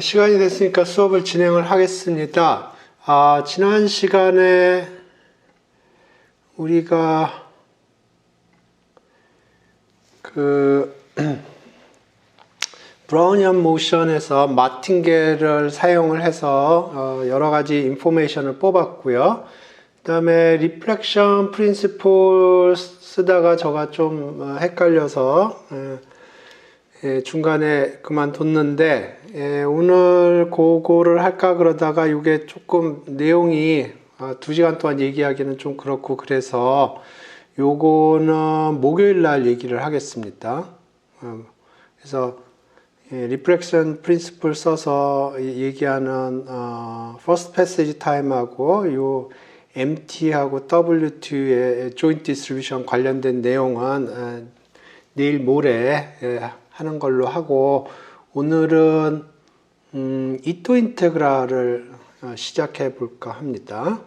시간이 됐으니까 수업을 진행을 하겠습니다. 지난 시간에 우리가 브라우니안 모션에서 마틴게를 사용을 해서 여러 가지 인포메이션을 뽑았고요. 그 다음에 리플렉션 프린시플 쓰다가 저가 좀 헷갈려서 중간에 그만뒀는데, 오늘 그거를 할까 그러다가 이게 조금 내용이 2시간 동안 얘기하기는 좀 그렇고, 그래서 요거는 목요일 날 얘기를 하겠습니다. 그래서 리플렉션 프린시플 써서 얘기하는 first passage time하고 요 MT하고 W2의 joint distribution 관련된 내용은 내일 모레 하는 걸로 하고, 오늘은 이토 인테그랄을 시작해 볼까 합니다.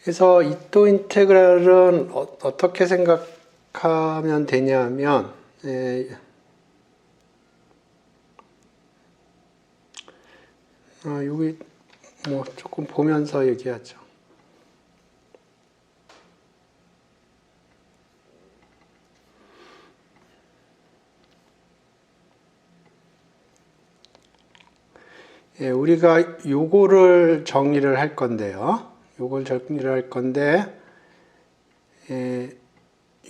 그래서 이토 인테그랄은 어떻게 생각하면 되냐면, 여기 뭐 조금 보면서 얘기하죠. 우리가 요거를 정의를 할 건데요. 요걸 정의를 할 건데,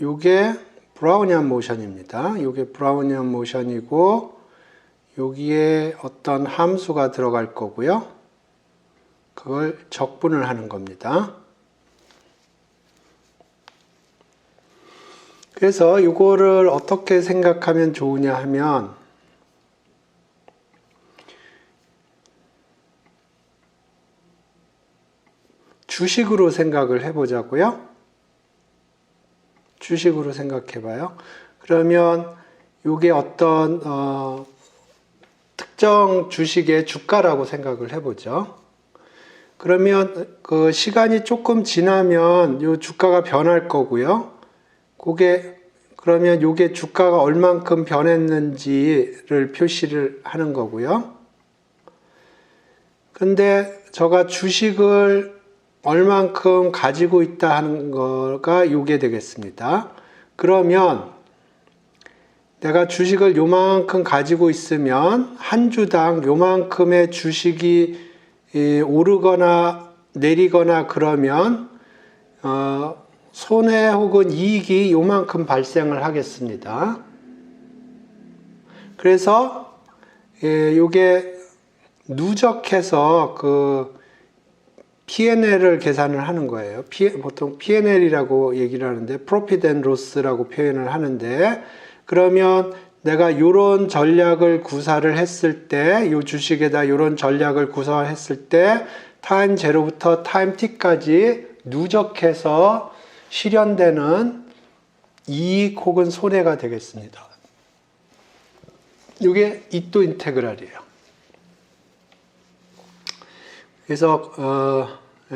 요게 브라우니안 모션입니다. 요게 브라우니안 모션이고, 여기에 어떤 함수가 들어갈 거고요. 그걸 적분을 하는 겁니다. 그래서 이거를 어떻게 생각하면 좋으냐 하면, 주식으로 생각을 해보자고요. 주식으로 생각해봐요. 그러면 이게 어떤 특정 주식의 주가라고 생각을 해보죠. 그러면 그 시간이 조금 지나면 이 주가가 변할 거고요. 그러면 이게 주가가 얼만큼 변했는지를 표시를 하는 거고요. 근데 저가 주식을 얼만큼 가지고 있다 하는 거가 요게 되겠습니다. 그러면 내가 주식을 요만큼 가지고 있으면 한 주당 요만큼의 주식이 오르거나 내리거나 그러면 손해 혹은 이익이 요만큼 발생을 하겠습니다. 그래서 요게 누적해서 P&L을 계산을 하는 거예요. 보통 P&L이라고 얘기를 하는데, Profit and Loss라고 표현을 하는데, 그러면 내가 이런 전략을 구사를 했을 때, 이 주식에다 이런 전략을 구사를 했을 때, 타임 제로부터 타임 t까지 누적해서 실현되는 이익 혹은 손해가 되겠습니다. 이게 이토 인테그랄이에요. 그래서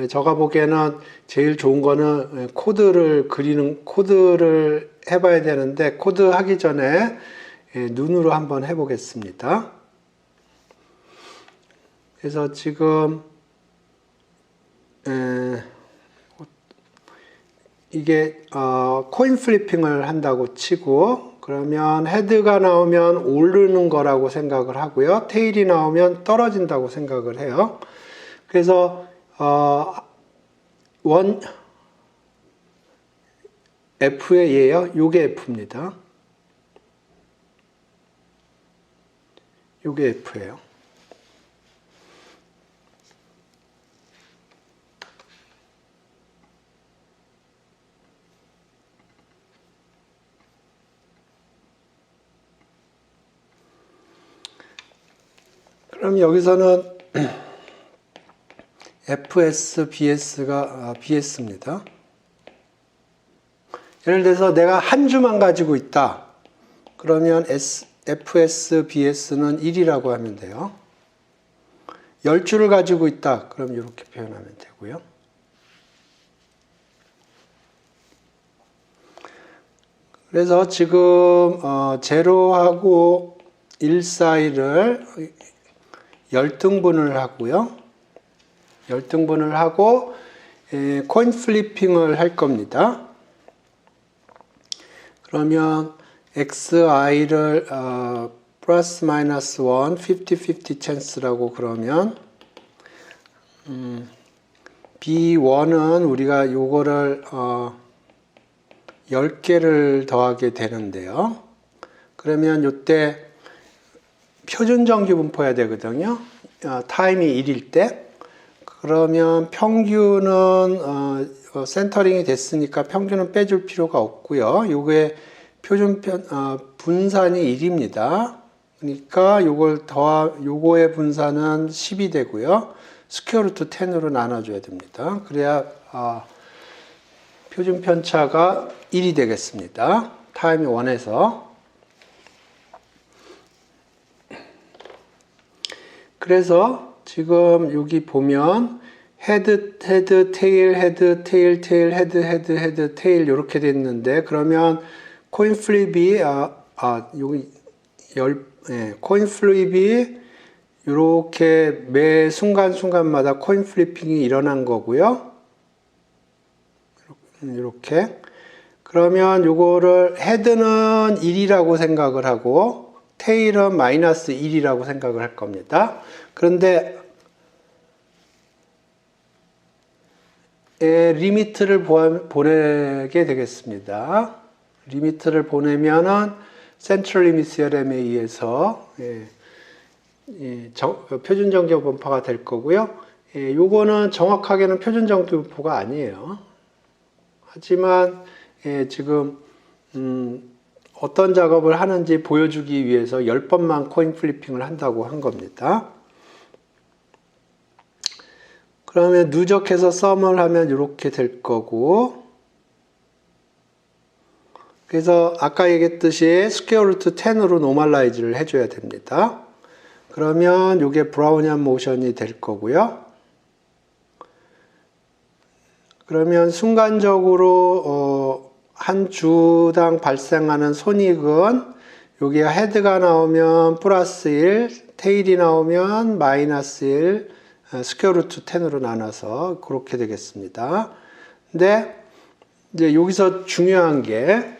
제가 보기에는 제일 좋은 거는 코드를 해봐야 되는데, 코드 하기 전에 눈으로 한번 해보겠습니다. 그래서 지금 이게 코인 플리핑을 한다고 치고, 그러면 헤드가 나오면 오르는 거라고 생각을 하고요. 테일이 나오면 떨어진다고 생각을 해요. 그래서 F의 얘예요. 요게 F입니다. 요게 F예요. 그럼 여기서는 FS, BS가 BS입니다. 예를 들어서 내가 한 주만 가지고 있다. 그러면 FS, BS는 1이라고 하면 돼요. 10주를 가지고 있다. 그럼 이렇게 표현하면 되고요. 그래서 지금 제로하고 1 사이를 열등분을 하고요. 열등분을 하고 코인 플리핑을 할 겁니다. 그러면 xi를 플러스 마이너스 1, 50-50 찬스라고 그러면 B1은 우리가 요거를 10개를 더하게 되는데요. 그러면 요때 표준 정규 분포해야 되거든요. 타임이 1일 때. 그러면 평균은 센터링이 됐으니까 평균은 빼줄 필요가 없고요. 요게 표준 분산이 1입니다. 그러니까 요거의 분산은 10이 되고요. 스퀘어 루트 10으로 나눠줘야 됩니다. 그래야 표준 편차가 1이 되겠습니다. 타임이 1에서. 그래서 지금 여기 보면 헤드, 테일, 헤드, 테일, 테일, 헤드, 헤드, 헤드, 테일 이렇게 됐는데 그러면 코인 플립이 코인 플립이 이렇게 매 순간순간마다 코인 플리핑이 일어난 거고요. 이렇게. 그러면 요거를 헤드는 1이라고 생각을 하고 테일은 마이너스 1이라고 생각을 할 겁니다. 그런데 리미트를 보내게 되겠습니다. 리미트를 보내면은 센트럴 리미트 시어렘에 의해서 표준 정규 분포가 될 거고요. 요거는 정확하게는 표준 정규 분포가 아니에요. 하지만 지금 어떤 작업을 하는지 보여주기 위해서 10번만 코인 플리핑을 한다고 한 겁니다. 그러면 누적해서 썸을 하면 이렇게 될 거고, 그래서 아까 얘기했듯이 스퀘어 루트 10으로 노멀라이즈를 해줘야 됩니다. 그러면 이게 브라우니안 모션이 될 거고요. 그러면 순간적으로 한 주당 발생하는 손익은 여기 헤드가 나오면 플러스 1, 테일이 나오면 마이너스 1, 스퀘어 루트 10으로 나눠서 그렇게 되겠습니다. 근데 이제 여기서 중요한 게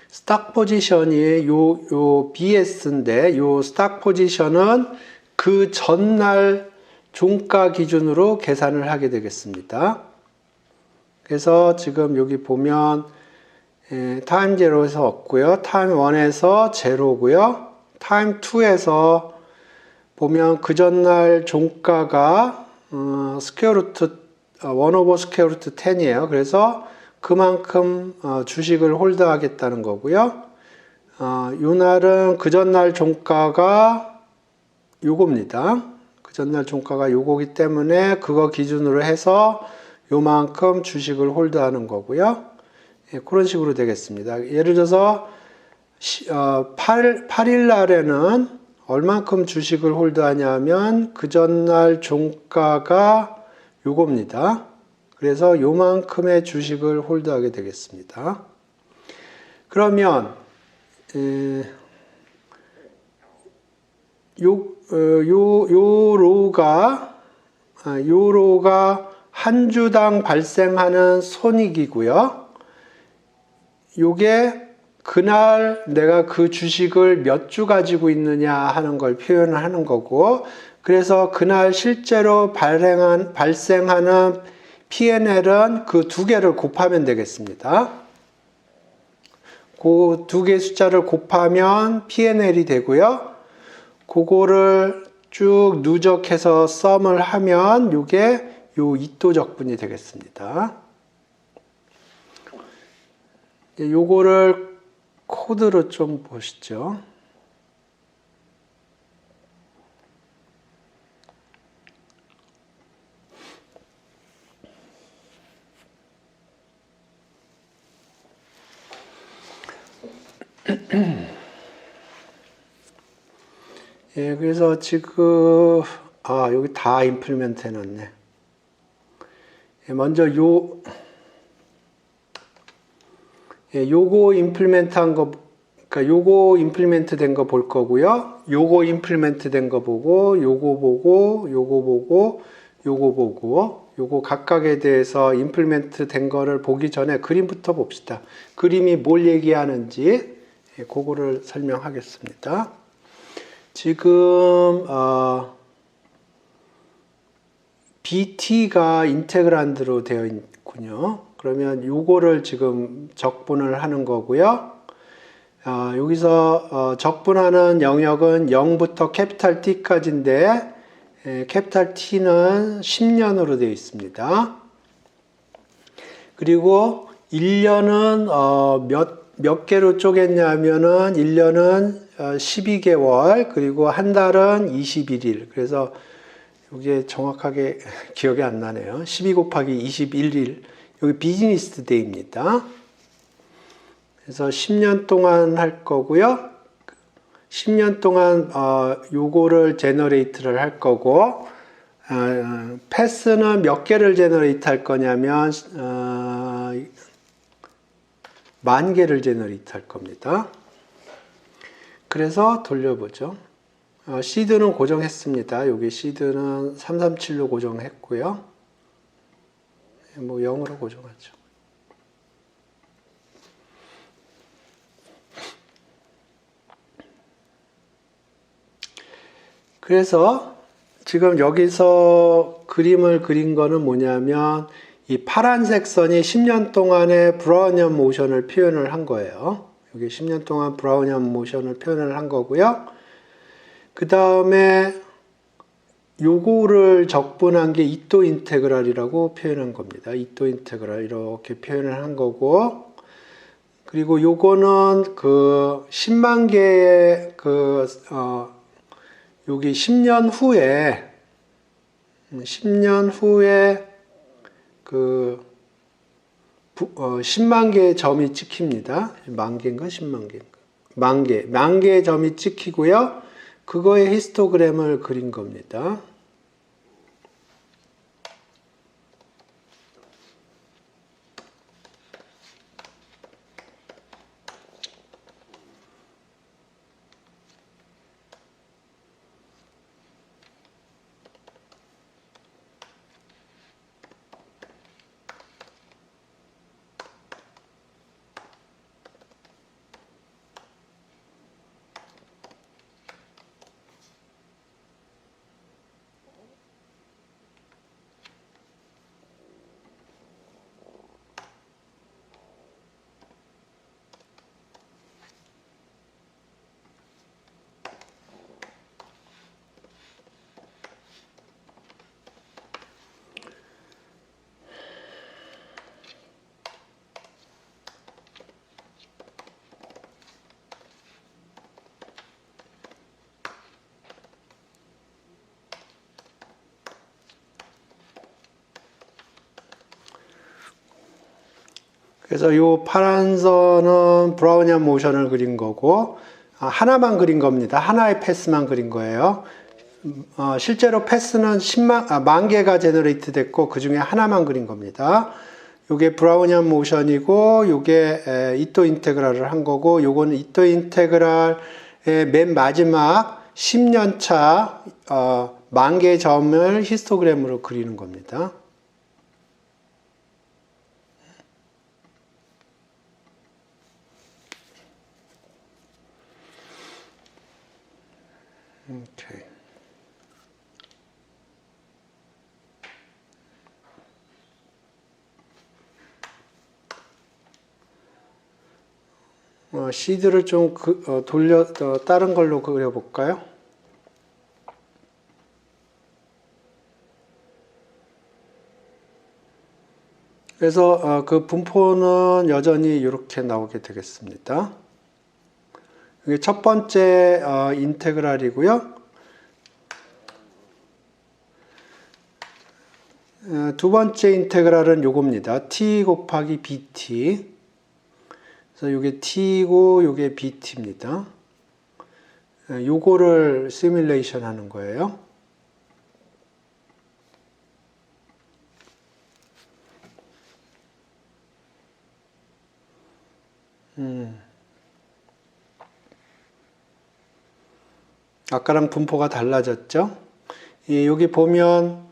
스탁 포지션이 요 BS인데 요 스탁 포지션은 그 전날 종가 기준으로 계산을 하게 되겠습니다. 그래서 지금 여기 보면 타임 0에서 없고요. 타임 1에서 제로고요. 타임 2에서 보면 그 전날 종가가 스퀘어 루트 1 오버 스퀘어 루트 10이에요. 그래서 그만큼 주식을 홀드하겠다는 거고요. 요 날은 그 전날 종가가 요겁니다. 그 전날 종가가 요거기 때문에 그거 기준으로 해서 요만큼 주식을 홀드하는 거고요. 그런 식으로 되겠습니다. 예를 들어서 8일 날에는 얼만큼 주식을 홀드하냐면 그 전날 종가가 요겁니다. 그래서 요만큼의 주식을 홀드하게 되겠습니다. 그러면 요 로가 한 주당 발생하는 손익이고요. 요게 그날 내가 그 주식을 몇 주 가지고 있느냐 하는 걸 표현을 하는 거고, 그래서 그날 실제로 발생하는 P&L은 그 두 개를 곱하면 되겠습니다. 그 두 개 숫자를 곱하면 P&L이 되고요. 그거를 쭉 누적해서 썸을 하면 요게 요 이또적분이 되겠습니다. 요거를 코드로 좀 보시죠. 예, 그래서 지금 여기 다 임플리먼트 해놨네. 예, 먼저 요거 임플리멘트 한 거, 그러니까 요거 임플리멘트 된 거 볼 거고요. 요거 임플리멘트 된 거 보고, 요거 보고, 요거 보고, 요거 보고, 요거 각각에 대해서 임플리멘트 된 거를 보기 전에 그림부터 봅시다. 그림이 뭘 얘기하는지 그거를 설명하겠습니다. 지금 BT가 인테그란드로 되어 있군요. 그러면 요거를 지금 적분을 하는 거고요. 여기서 적분하는 영역은 0부터 캐피탈 T까지인데 캐피탈 T는 10년으로 되어 있습니다. 그리고 1년은 몇 개로 쪼갰냐면은 1년은 12개월, 그리고 한 달은 21일. 그래서 이게 정확하게 기억이 안 나네요. 12 곱하기 21일. 여기 비즈니스 데이입니다. 그래서 10년 동안 할 거고요. 10년 동안 요거를 제너레이트를 할 거고, 패스는 몇 개를 제너레이트 할 거냐면 10,000개를 제너레이트 할 겁니다. 그래서 돌려보죠. 시드는 고정했습니다. 여기 시드는 337로 고정했고요. 뭐 0으로 고정하죠. 그래서 지금 여기서 그림을 그린 거는 뭐냐면 이 파란색 선이 10년 동안의 브라우니안 모션을 표현을 한 거예요. 여기 10년 동안 브라우니안 모션을 표현을 한 거고요. 그 다음에 요거를 적분한 게 이토 인테그랄이라고 표현한 겁니다. 이토 인테그랄 이렇게 표현을 한 거고, 그리고 요거는 그 10만 개의 여기 10년 후에 그 10만 개의 점이 찍힙니다. 만 개인가 10만 개인가? 만 개의 점이 찍히고요. 그거의 히스토그램을 그린 겁니다. 그래서 이 파란 선은 브라우니안 모션을 그린 거고, 하나만 그린 겁니다. 하나의 패스만 그린 거예요. 실제로 패스는 10만 개가 제너레이트 됐고, 그 중에 하나만 그린 겁니다. 요게 브라우니안 모션이고, 요게 이토 인테그랄을 한 거고, 요거는 이토 인테그랄의 맨 마지막 10년 차 10,000개의 점을 히스토그램으로 그리는 겁니다. 오케이. 시드를 좀 다른 걸로 그려볼까요? 그래서 그 분포는 여전히 이렇게 나오게 되겠습니다. 이게 첫 번째 인테그랄이고요. 두 번째 인테그랄은 요겁니다. t 곱하기 bt. 그래서 요게 t고 요게 bt입니다. 요거를 시뮬레이션 하는 거예요. 아까랑 분포가 달라졌죠? 여기 보면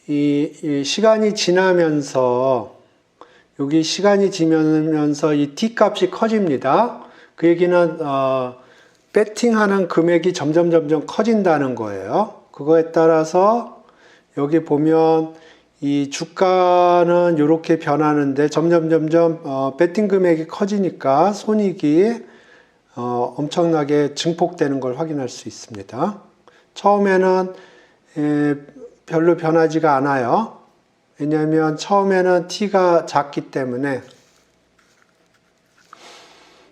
이 시간이 지나면서 여기 시간이 지나면서 이 t 값이 커집니다. 그 얘기는 배팅하는 금액이 점점 커진다는 거예요. 그거에 따라서 여기 보면 이 주가는 이렇게 변하는데 점점 배팅 금액이 커지니까 손익이 엄청나게 증폭되는 걸 확인할 수 있습니다. 처음에는 별로 변하지가 않아요. 왜냐하면 처음에는 t가 작기 때문에.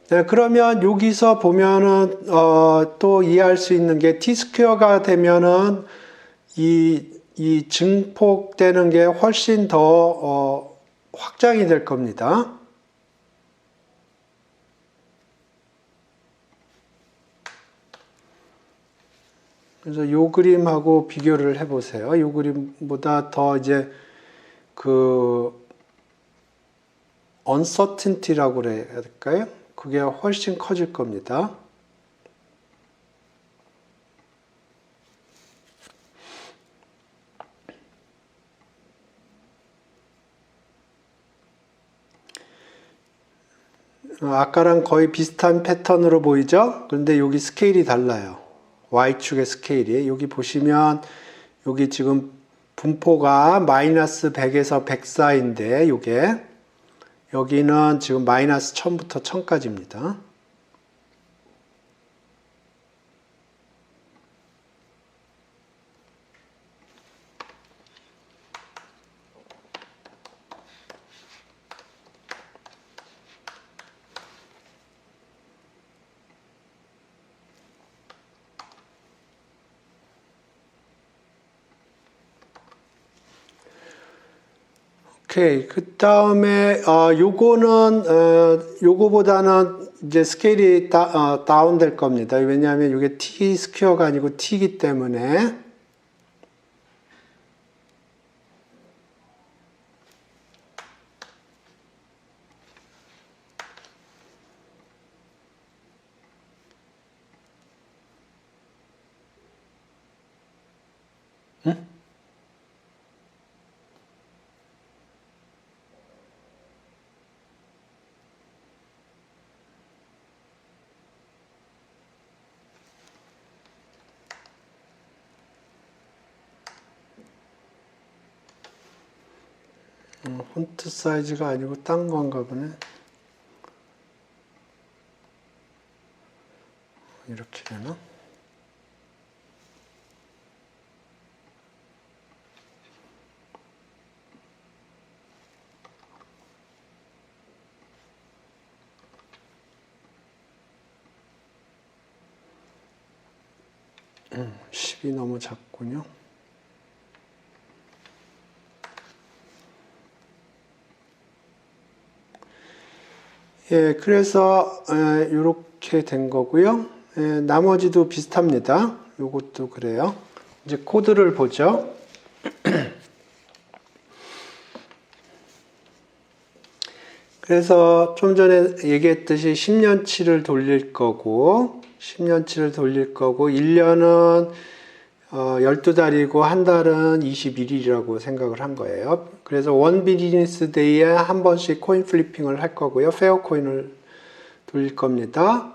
네, 그러면 여기서 보면은 또 이해할 수 있는 게 t 스퀘어가 되면은 이 증폭되는 게 훨씬 더 확장이 될 겁니다. 그래서 요 그림하고 비교를 해보세요. 요 그림보다 더 이제 uncertainty라고 그래야 될까요? 그게 훨씬 커질 겁니다. 아까랑 거의 비슷한 패턴으로 보이죠? 그런데 여기 스케일이 달라요. Y축의 스케일이. 여기 보시면 여기 지금 분포가 마이너스 100에서 100 사이인데 요게 여기는 지금 마이너스 1000부터 1000까지입니다. 오케이. 그 다음에, 요거보다는 이제 스케일이 다운 될 겁니다. 왜냐하면 이게 t 스퀘어가 아니고 t이기 때문에. 응? 폰트 사이즈가 아니고 딴 건가 보네. 이렇게 되나? 음, 10이 너무 작군요. 예, 그래서 이렇게 된 거고요. 예, 나머지도 비슷합니다. 요것도 그래요. 이제 코드를 보죠. 그래서 좀 전에 얘기했듯이 10년치를 돌릴 거고 1년은 12달이고 한 달은 21일이라고 생각을 한 거예요. 그래서 원 비즈니스 데이에 한 번씩 코인 플리핑을 할 거고요. 페어 코인을 돌릴 겁니다.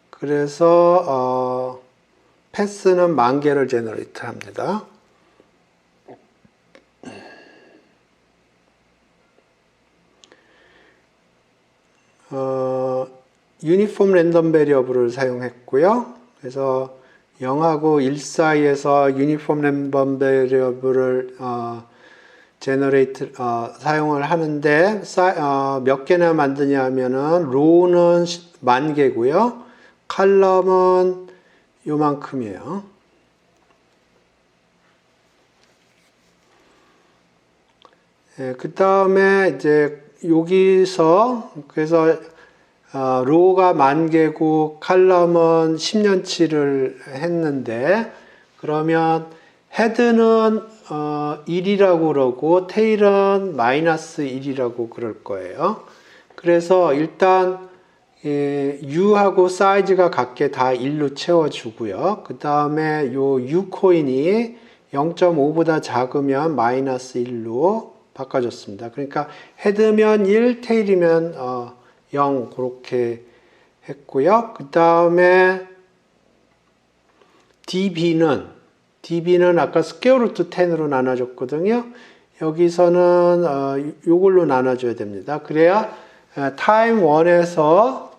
그래서 패스는 10,000개를 제너레이트 합니다. 유니폼 랜덤 베리어블을 사용했고요. 그래서 0하고 1 사이에서 유니폼 랜덤 베리어블을 제너레이트 사용을 하는데 몇 개나 만드냐 하면은 로우는 10,000개고요. 칼럼은 요만큼이에요. 예, 그 다음에 이제 여기서 그래서 로우가 10,000개고 칼럼은 10년치를 했는데 그러면 헤드는 1이라고 그러고 테일은 마이너스 1이라고 그럴 거예요. 그래서 일단 U하고 사이즈가 같게 다 1로 채워주고요. 그 다음에 요 U 코인이 0.5보다 작으면 마이너스 1로 바꿔줬습니다. 그러니까 헤드면 1, 테일이면 0 그렇게 했고요. 그 다음에 DB는 아까 스퀘어 루트 10으로 나눠줬거든요. 여기서는 요걸로 나눠줘야 됩니다. 그래야 타임 1에서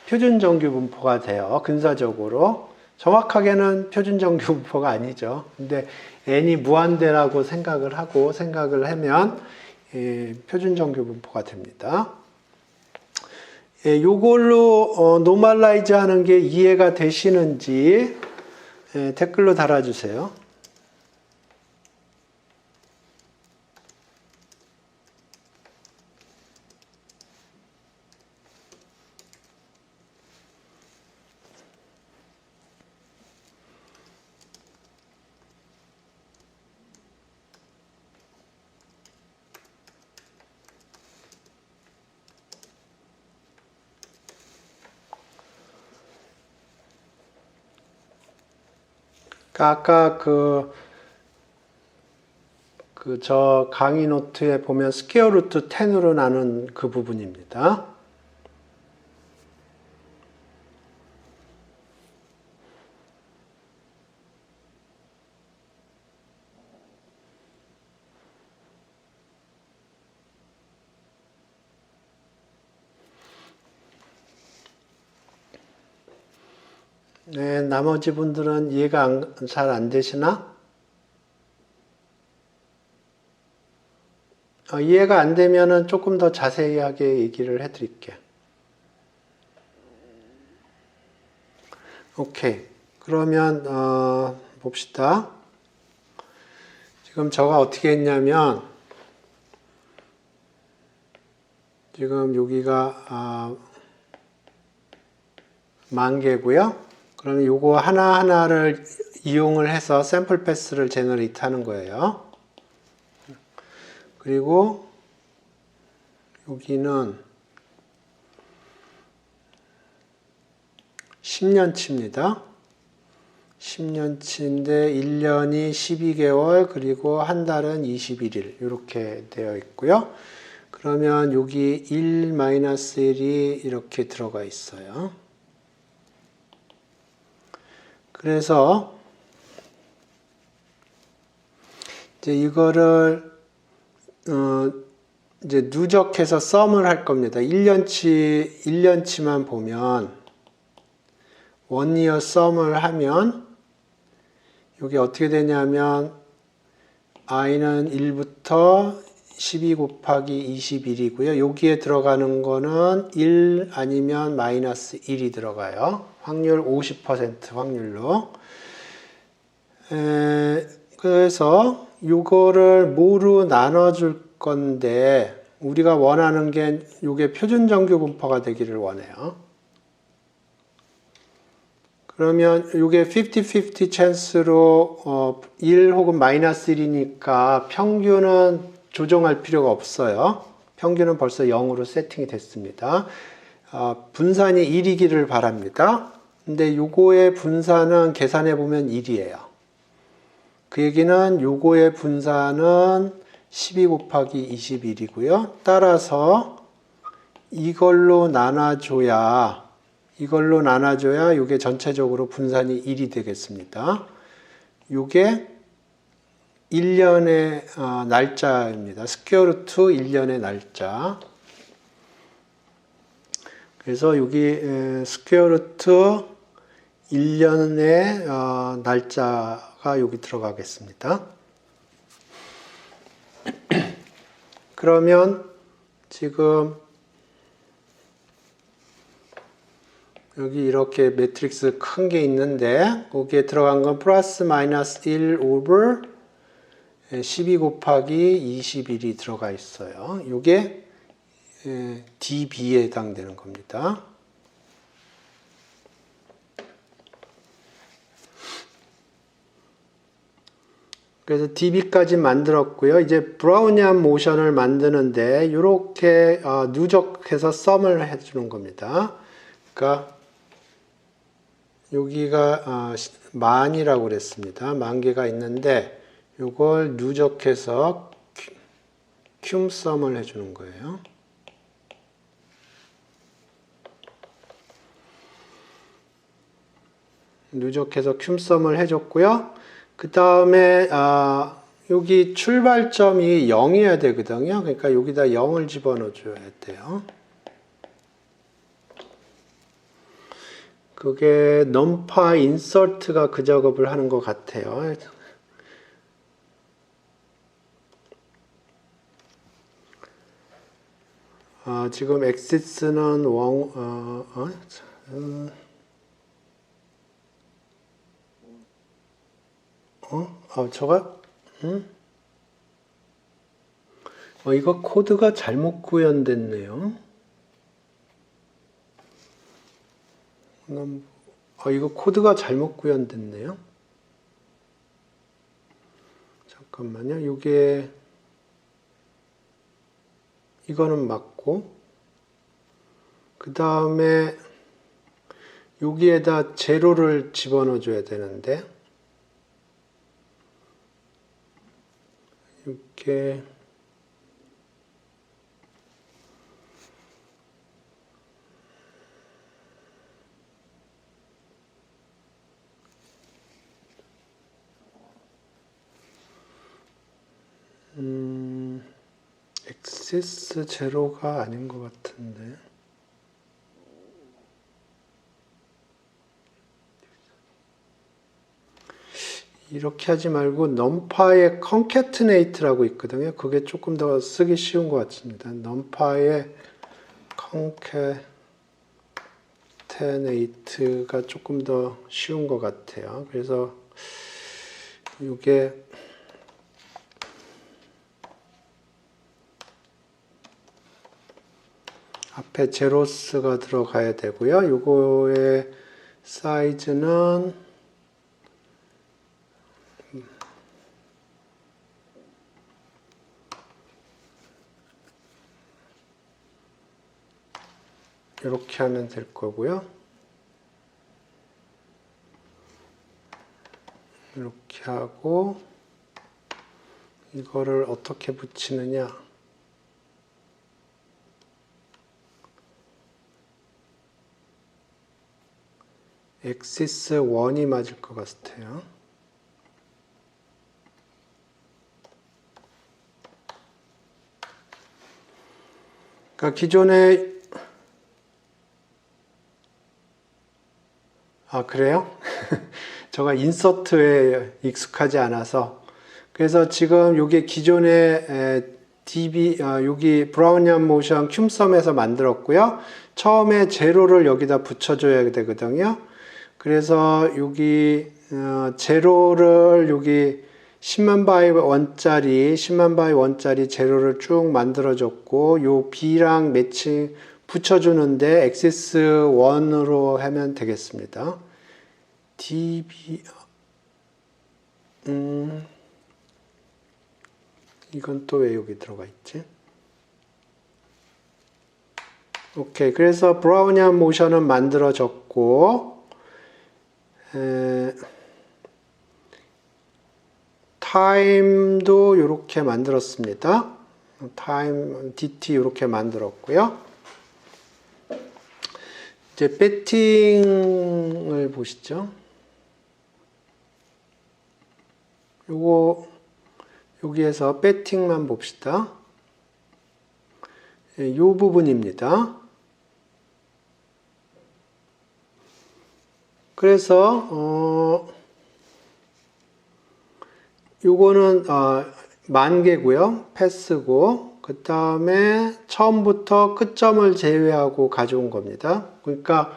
표준 정규 분포가 돼요. 근사적으로. 정확하게는 표준 정규 분포가 아니죠. 근데 n이 무한대라고 생각을 하면 표준 정규 분포가 됩니다. 요걸로 노멀라이즈 하는 게 이해가 되시는지 댓글로 달아주세요. 아까 저 강의 노트에 보면 스퀘어 루트 10으로 나눈 그 부분입니다. 네, 나머지 분들은 이해가 잘 안 되시나? 이해가 안 되면은 조금 더 자세하게 얘기를 해드릴게요. 오케이. 그러면 봅시다. 지금 저가 어떻게 했냐면 지금 여기가 10,000개고요. 그러면 요거 하나하나를 이용을 해서 샘플 패스를 제너레이트 하는 거예요. 그리고 여기는 10년치입니다. 10년치인데 1년이 12개월 그리고 한 달은 21일 이렇게 되어 있고요. 그러면 여기 1-1이 이렇게 들어가 있어요. 그래서 이제 이거를 이제 누적해서 썸을 할 겁니다. 1년치만 보면 원이어 썸을 하면 이게 어떻게 되냐면 i는 1부터 12 곱하기 21이고요. 여기에 들어가는 거는 1 아니면 마이너스 1이 들어가요. 확률 50% 확률로. 그래서 이거를 뭐로 나눠줄 건데 우리가 원하는 게 이게 표준 정규 분포가 되기를 원해요. 그러면 이게 50-50 찬스로 1 혹은 마이너스 1이니까 평균은 조정할 필요가 없어요. 평균은 벌써 0으로 세팅이 됐습니다. 분산이 1이기를 바랍니다. 근데 요거의 분산은 계산해 보면 1이에요. 그 얘기는 요거의 분산은 12 곱하기 21이고요. 따라서 이걸로 나눠줘야 이게 전체적으로 분산이 1이 되겠습니다. 요게 1년의 날짜입니다. 스퀘어 루트 1년의 날짜. 그래서 여기 스퀘어 루트 1년의 날짜가 여기 들어가겠습니다. 그러면 지금 여기 이렇게 매트릭스 큰 게 있는데 거기에 들어간 건 플러스 마이너스 1 오버 12 곱하기 21이 들어가 있어요. 이게 DB에 해당되는 겁니다. 그래서 DB까지 만들었고요. 이제 브라우니안 모션을 만드는데 이렇게 누적해서 썸을 해주는 겁니다. 그러니까 여기가 만이라고 그랬습니다. 만 개가 있는데 이걸 누적해서 큐썸을 해주는 거예요. 누적해서 큐썸을 해줬고요. 그 다음에 여기 출발점이 0이어야 되거든요. 그러니까 여기다 0을 집어넣어 줘야 돼요. 그게 numpy insert가 그 작업을 하는 것 같아요. 지금 axis는 저가 이거 코드가 잘못 구현됐네요. 이거 코드가 잘못 구현됐네요. 잠깐만요. 이거는 맞고, 그 다음에 여기에다 제로를 집어넣어 줘야 되는데, 이렇게 액세스 제로가 아닌 것 같은데. 이렇게 하지 말고 numpy의 concatenate라고 있거든요. 그게 조금 더 쓰기 쉬운 것 같습니다. numpy의 concatenate가 조금 더 쉬운 것 같아요. 그래서 이게 앞에 제로스가 들어가야 되고요. 요거의 사이즈는 이렇게 하면 될 거고요. 이렇게 하고 이거를 어떻게 붙이느냐. 엑시스 1이 맞을 것 같아요. 그러니까 기존에 그래요? 제가 인서트에 익숙하지 않아서 그래서 지금 이게 기존에 여기 브라우니안 모션 큐썸에서 만들었고요. 처음에 제로를 여기다 붙여줘야 되거든요. 그래서 여기 제로를 여기 10만 바이 원짜리 제로를 쭉 만들어줬고 요 B랑 매칭 붙여주는데 액시스 1으로 하면 되겠습니다. DB 이건 또 왜 여기 들어가 있지? 오케이. 그래서 브라우니안 모션은 만들어졌고 타임도 이렇게 만들었습니다. 타임 DT 이렇게 만들었고요. 이제 배팅을 보시죠. 여기에서 배팅만 봅시다. 이 부분입니다. 그래서 요거는 만 개고요. 패스고 그 다음에 처음부터 끝점을 제외하고 가져온 겁니다. 그러니까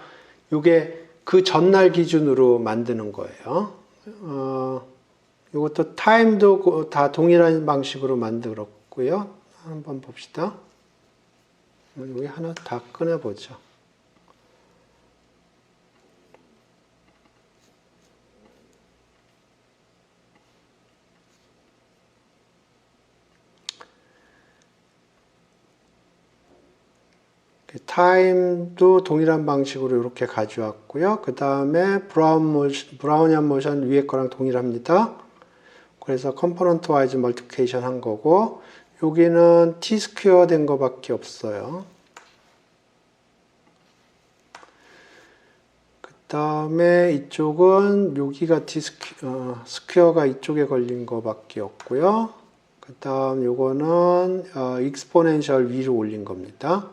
요게 그 전날 기준으로 만드는 거예요. 요것도 타임도 다 동일한 방식으로 만들었고요. 한번 봅시다. 여기 하나 다 꺼내보죠. 타임도 동일한 방식으로 이렇게 가져왔고요. 그 다음에 브라우니안 모션 위에 거랑 동일합니다. 그래서 컴포넌트 와이즈 멀티플리케이션 한 거고, 여기는 t 스퀘어 된 거밖에 없어요. 그 다음에 이쪽은 여기가 t 스퀘어가 이쪽에 걸린 거밖에 없고요. 그 다음 요거는 익스포넨셜 위로 올린 겁니다.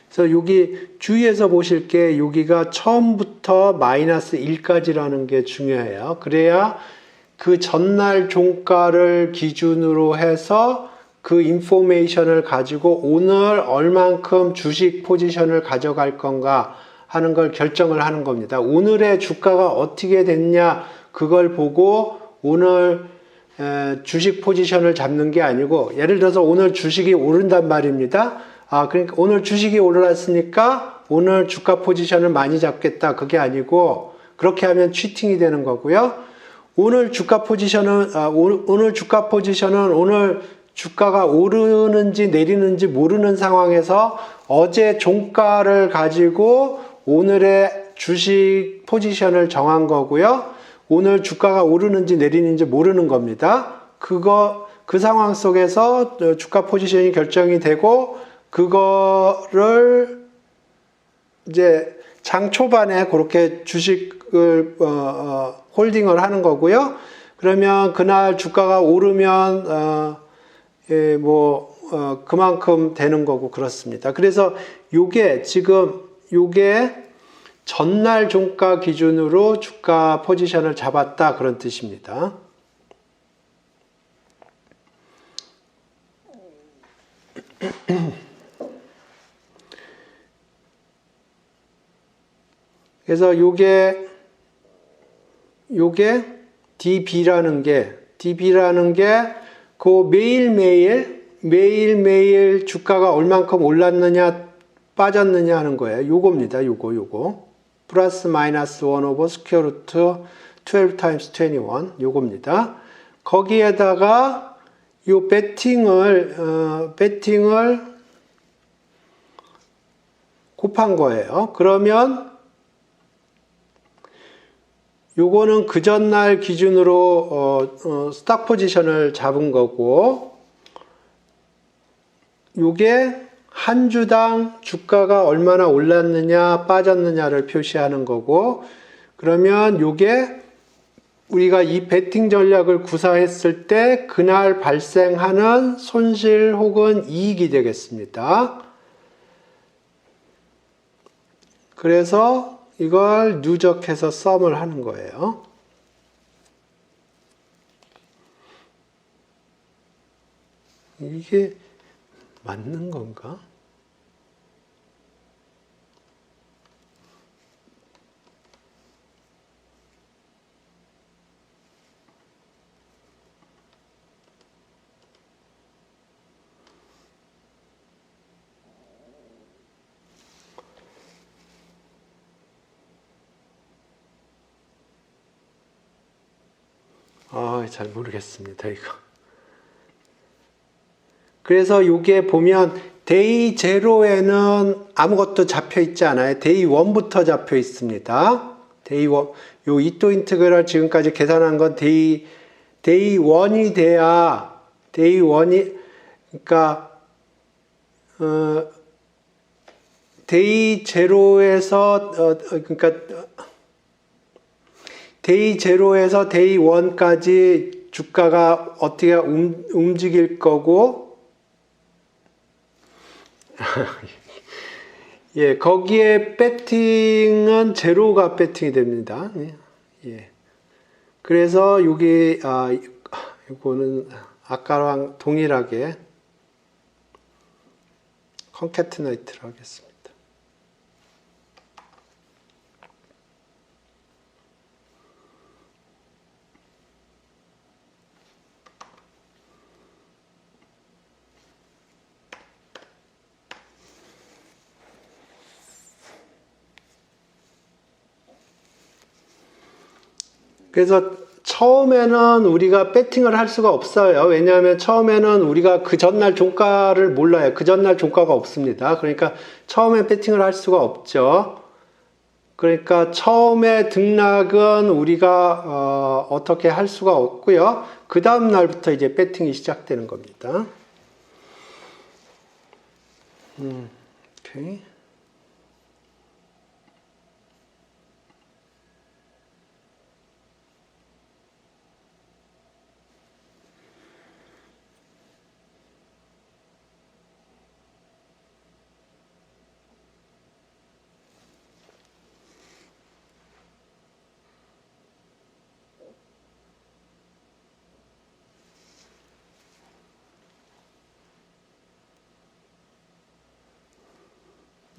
그래서 여기 주의해서 보실 게 여기가 처음부터 마이너스 1까지라는 게 중요해요. 그래야 그 전날 종가를 기준으로 해서 그 인포메이션을 가지고 오늘 얼만큼 주식 포지션을 가져갈 건가 하는 걸 결정을 하는 겁니다. 오늘의 주가가 어떻게 됐냐 그걸 보고 오늘 주식 포지션을 잡는 게 아니고, 예를 들어서 오늘 주식이 오른단 말입니다. 그러니까 오늘 주식이 올랐으니까 오늘 주가 포지션을 많이 잡겠다. 그게 아니고, 그렇게 하면 치팅이 되는 거고요. 오늘 주가 포지션은 오늘 주가가 오르는지 내리는지 모르는 상황에서 어제 종가를 가지고 오늘의 주식 포지션을 정한 거고요. 오늘 주가가 오르는지 내리는지 모르는 겁니다. 그 상황 속에서 주가 포지션이 결정이 되고, 그거를 이제 장 초반에 그렇게 주식을 홀딩을 하는 거고요. 그러면 그날 주가가 오르면 그만큼 되는 거고 그렇습니다. 그래서 요게 전날 종가 기준으로 주가 포지션을 잡았다 그런 뜻입니다. 그래서 요게 DB라는 게 그 매일매일 주가가 얼만큼 올랐느냐 빠졌느냐 하는 거예요. 요겁니다. 요거 플러스 마이너스 1 오버 스퀘어 루트 12 타임스 21 요겁니다. 거기에다가 요 배팅을 곱한 거예요. 그러면 요거는 그 전날 기준으로 스탁 포지션을 잡은 거고, 요게 한 주당 주가가 얼마나 올랐느냐 빠졌느냐를 표시하는 거고, 그러면 요게 우리가 이 베팅 전략을 구사했을 때 그날 발생하는 손실 혹은 이익이 되겠습니다. 그래서 이걸 누적해서 썸을 하는 거예요. 이게 맞는 건가? 잘 모르겠습니다, 이거. 그래서 이게 보면 데이 제로에는 아무것도 잡혀 있지 않아요. 데이 1부터 잡혀 있습니다. 데이 1, 요 이토 인테그럴 지금까지 계산한 건 데이 1이 돼야, 데이 1이, 그러니까, 데이 제로에서, 데이 제로에서 데이 1까지 주가가 어떻게 움직일 거고, 예, 거기에 배팅은 제로가 배팅이 됩니다. 예. 그래서 여기, 이거는 아까랑 동일하게 컨캐트네이트를 하겠습니다. 그래서 처음에는 우리가 배팅을 할 수가 없어요. 왜냐하면 처음에는 우리가 그 전날 종가를 몰라요. 그 전날 종가가 없습니다. 그러니까 처음에 배팅을 할 수가 없죠. 그러니까 처음에 등락은 우리가 어떻게 할 수가 없고요. 그 다음 날부터 이제 배팅이 시작되는 겁니다. 오케이.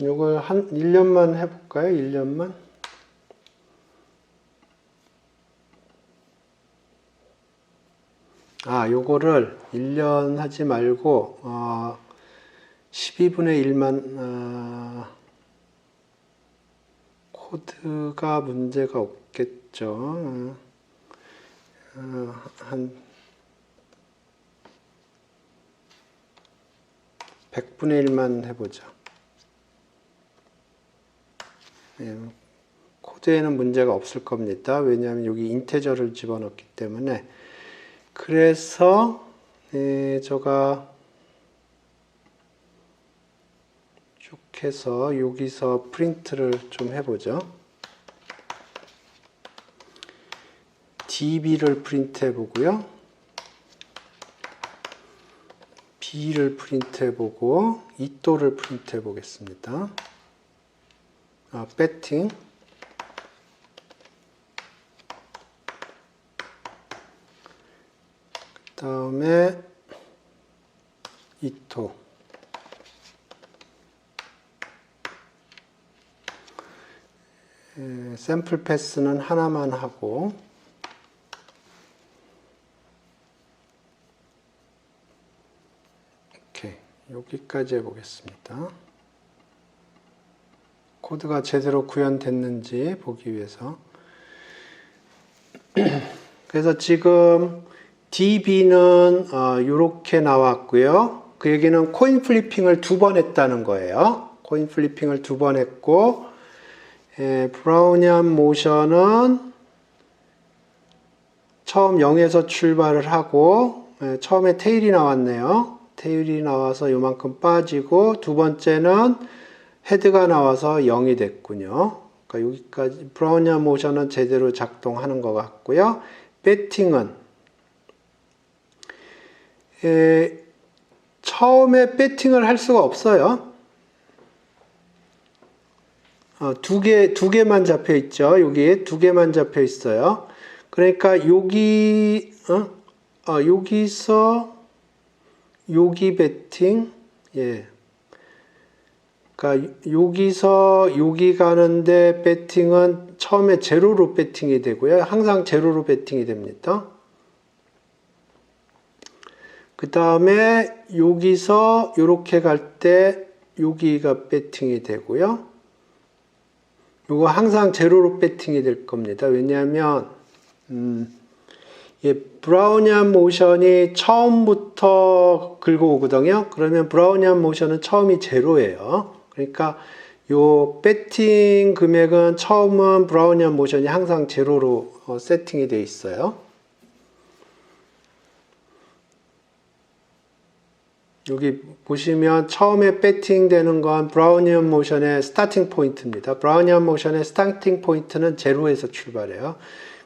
이걸 한 1년만 해볼까요? 1년만? 요거를 1년 하지 말고 12분의 1만 코드가 문제가 없겠죠. 한 100분의 1만 해보죠. 코드에는 문제가 없을 겁니다. 왜냐하면 여기 인테저를 집어넣기 때문에. 그래서 제가 쭉 해서 여기서 프린트를 좀 해보죠. db를 프린트 해보고요. b를 프린트 해보고 이또를 프린트 해보겠습니다. 배팅. 그 다음에 이토. 샘플 패스는 하나만 하고 이렇게 여기까지 해보겠습니다. 코드가 제대로 구현됐는지 보기 위해서. 그래서 지금 db는 이렇게 나왔고요. 그 얘기는 코인 플리핑을 2번 했다는 거예요. 코인 플리핑을 2번 했고, 브라우니안 모션은 처음 0에서 출발을 하고, 처음에 테일이 나왔네요. 테일이 나와서 요만큼 빠지고, 두 번째는 헤드가 나와서 0이 됐군요. 그러니까 여기까지 브라우니안 모션은 제대로 작동하는 것 같고요. 배팅은 처음에 배팅을 할 수가 없어요. 두 개만 잡혀 있죠. 여기에 2개만 잡혀 있어요. 그러니까 여기서 여기 배팅, 그러니까 여기서 여기 가는데 배팅은 처음에 제로로 배팅이 되고요. 항상 제로로 배팅이 됩니다. 그 다음에 여기서 이렇게 갈 때 여기가 배팅이 되고요. 이거 항상 제로로 배팅이 될 겁니다. 왜냐하면 브라우니안 모션이 처음부터 긁어 오거든요. 그러면 브라우니안 모션은 처음이 제로예요. 그러니까 요 배팅 금액은 처음은 브라우니안 모션이 항상 제로로 세팅이 되어 있어요. 여기 보시면 처음에 배팅 되는 건 브라우니안 모션의 스타팅 포인트입니다. 브라우니안 모션의 스타팅 포인트는 제로에서 출발해요.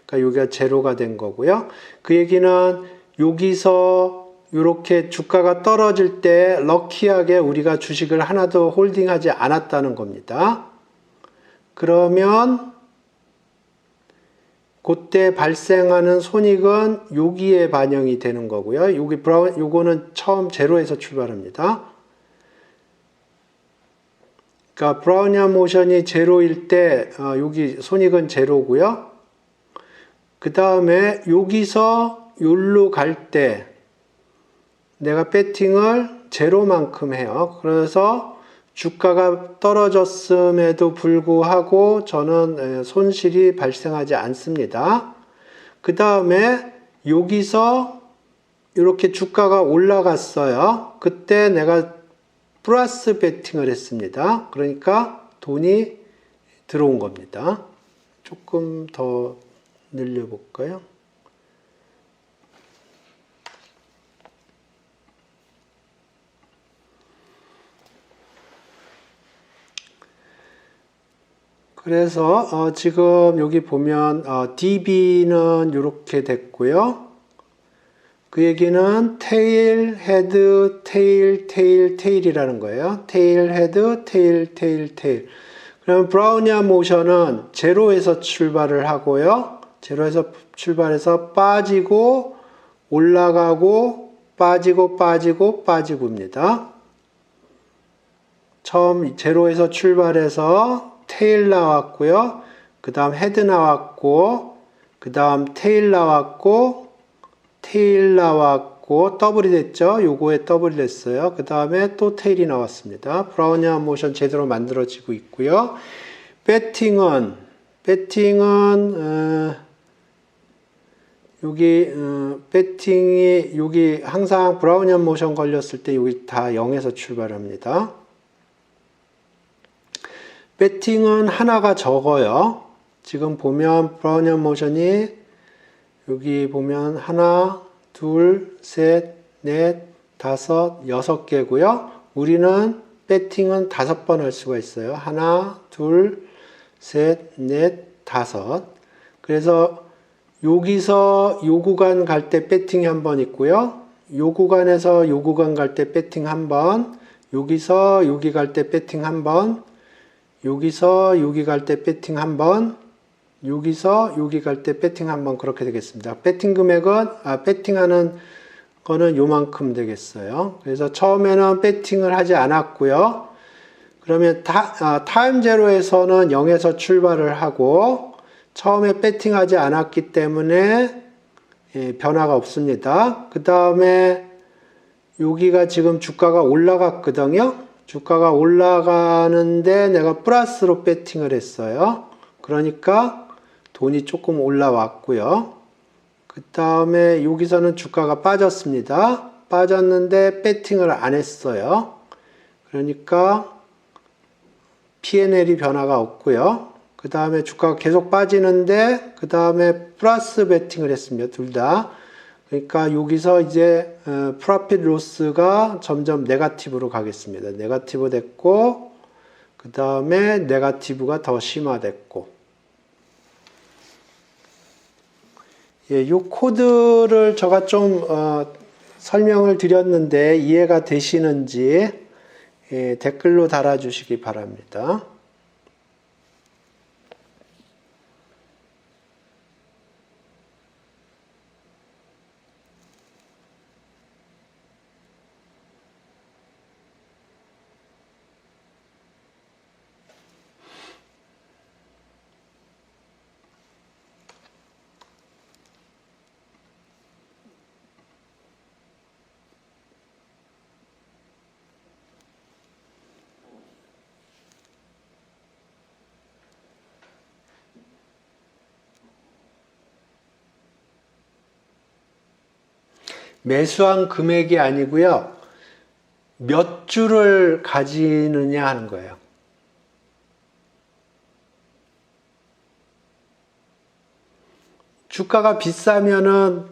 그러니까 여기가 제로가 된 거고요. 그 얘기는 여기서 이렇게 주가가 떨어질 때 럭키하게 우리가 주식을 하나도 홀딩하지 않았다는 겁니다. 그러면 그때 발생하는 손익은 여기에 반영이 되는 거고요. 요거는 처음 제로에서 출발합니다. 그러니까 브라우니안 모션이 제로일 때 여기 손익은 제로고요. 그 다음에 여기서 여기로 갈 때 내가 배팅을 제로만큼 해요. 그래서 주가가 떨어졌음에도 불구하고 저는 손실이 발생하지 않습니다. 그 다음에 여기서 이렇게 주가가 올라갔어요. 그때 내가 플러스 베팅을 했습니다. 그러니까 돈이 들어온 겁니다. 조금 더 늘려볼까요? 그래서 지금 여기 보면 DB는 이렇게 됐고요. 그 얘기는 테일, 헤드, 테일, 테일, 테일이라는 거예요. 테일, 헤드, 테일, 테일, 테일. 그러면 브라우니안 모션은 제로에서 출발을 하고요. 제로에서 출발해서 빠지고 올라가고 빠지고 빠지고 빠지고입니다. 처음 제로에서 출발해서 테일 나왔고요. 그 다음 헤드 나왔고, 그 다음 테일 나왔고, 테일 나왔고, 더블이 됐죠? 요거에 더블이 됐어요. 그 다음에 또 테일이 나왔습니다. 브라우니안 모션 제대로 만들어지고 있고요. 배팅은 여기 배팅이 여기 항상 브라우니안 모션 걸렸을 때 여기 다 0에서 출발합니다. 배팅은 하나가 적어요. 지금 보면 브라우니안 모션이 여기 보면 하나, 둘, 셋, 넷, 다섯, 6개고요. 우리는 배팅은 5번 할 수가 있어요. 하나, 둘, 셋, 넷, 다섯. 그래서 여기서 요 구간 갈 때 배팅이 한 번 있고요. 요 구간에서 요 구간 갈 때 배팅 한 번, 여기서 여기 갈 때 배팅 한 번, 여기서 여기 갈 때 배팅 한 번, 여기서 여기 갈 때 배팅 한 번, 그렇게 되겠습니다. 배팅 금액은 배팅하는 거는 요만큼 되겠어요. 그래서 처음에는 배팅을 하지 않았고요. 그러면 타임 제로에서는 0에서 출발을 하고 처음에 배팅하지 않았기 때문에 변화가 없습니다. 그 다음에 여기가 지금 주가가 올라갔거든요. 주가가 올라가는데 내가 플러스로 배팅을 했어요. 그러니까 돈이 조금 올라왔고요. 그 다음에 여기서는 주가가 빠졌습니다. 빠졌는데 배팅을 안 했어요. 그러니까 P&L이 변화가 없고요. 그 다음에 주가가 계속 빠지는데 그 다음에 플러스 배팅을 했습니다. 둘 다. 그러니까 여기서 이제 프로핏 로스가 점점 네거티브로 가겠습니다. 네거티브 됐고 그 다음에 네거티브가 더 심화됐고, 이 코드를 제가 좀 설명을 드렸는데 이해가 되시는지 댓글로 달아주시기 바랍니다. 매수한 금액이 아니고요. 몇 주를 가지느냐 하는 거예요. 주가가 비싸면은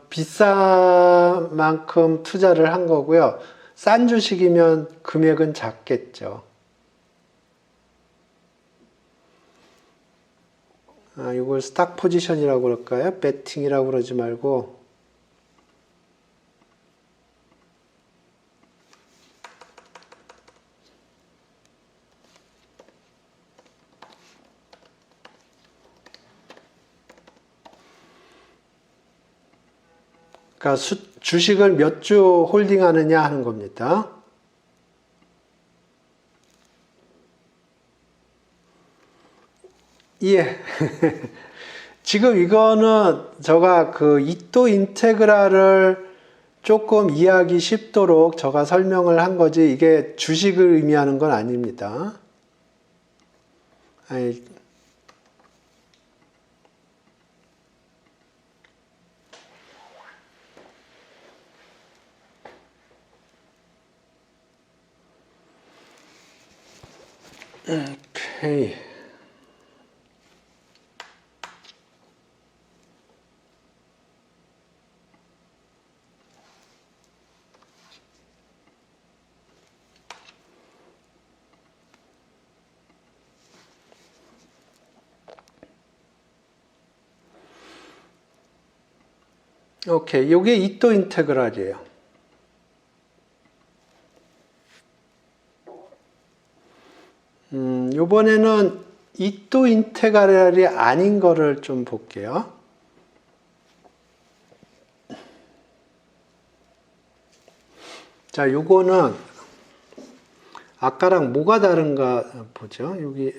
비싼 만큼 투자를 한 거고요. 싼 주식이면 금액은 작겠죠. 이걸 스탁 포지션이라고 그럴까요? 배팅이라고 그러지 말고. 그러니까 주식을 몇 주 홀딩하느냐 하는 겁니다. 예. 지금 이거는 제가 그 이토 인테그랄을 조금 이해하기 쉽도록 제가 설명을 한 거지 이게 주식을 의미하는 건 아닙니다. 오케이. 오케이. 요게 이또 인테그랄이에요. 요번에는 이또 인테그랄이 아닌 거를 좀 볼게요. 자, 요거는 아까랑 뭐가 다른가 보죠. 여기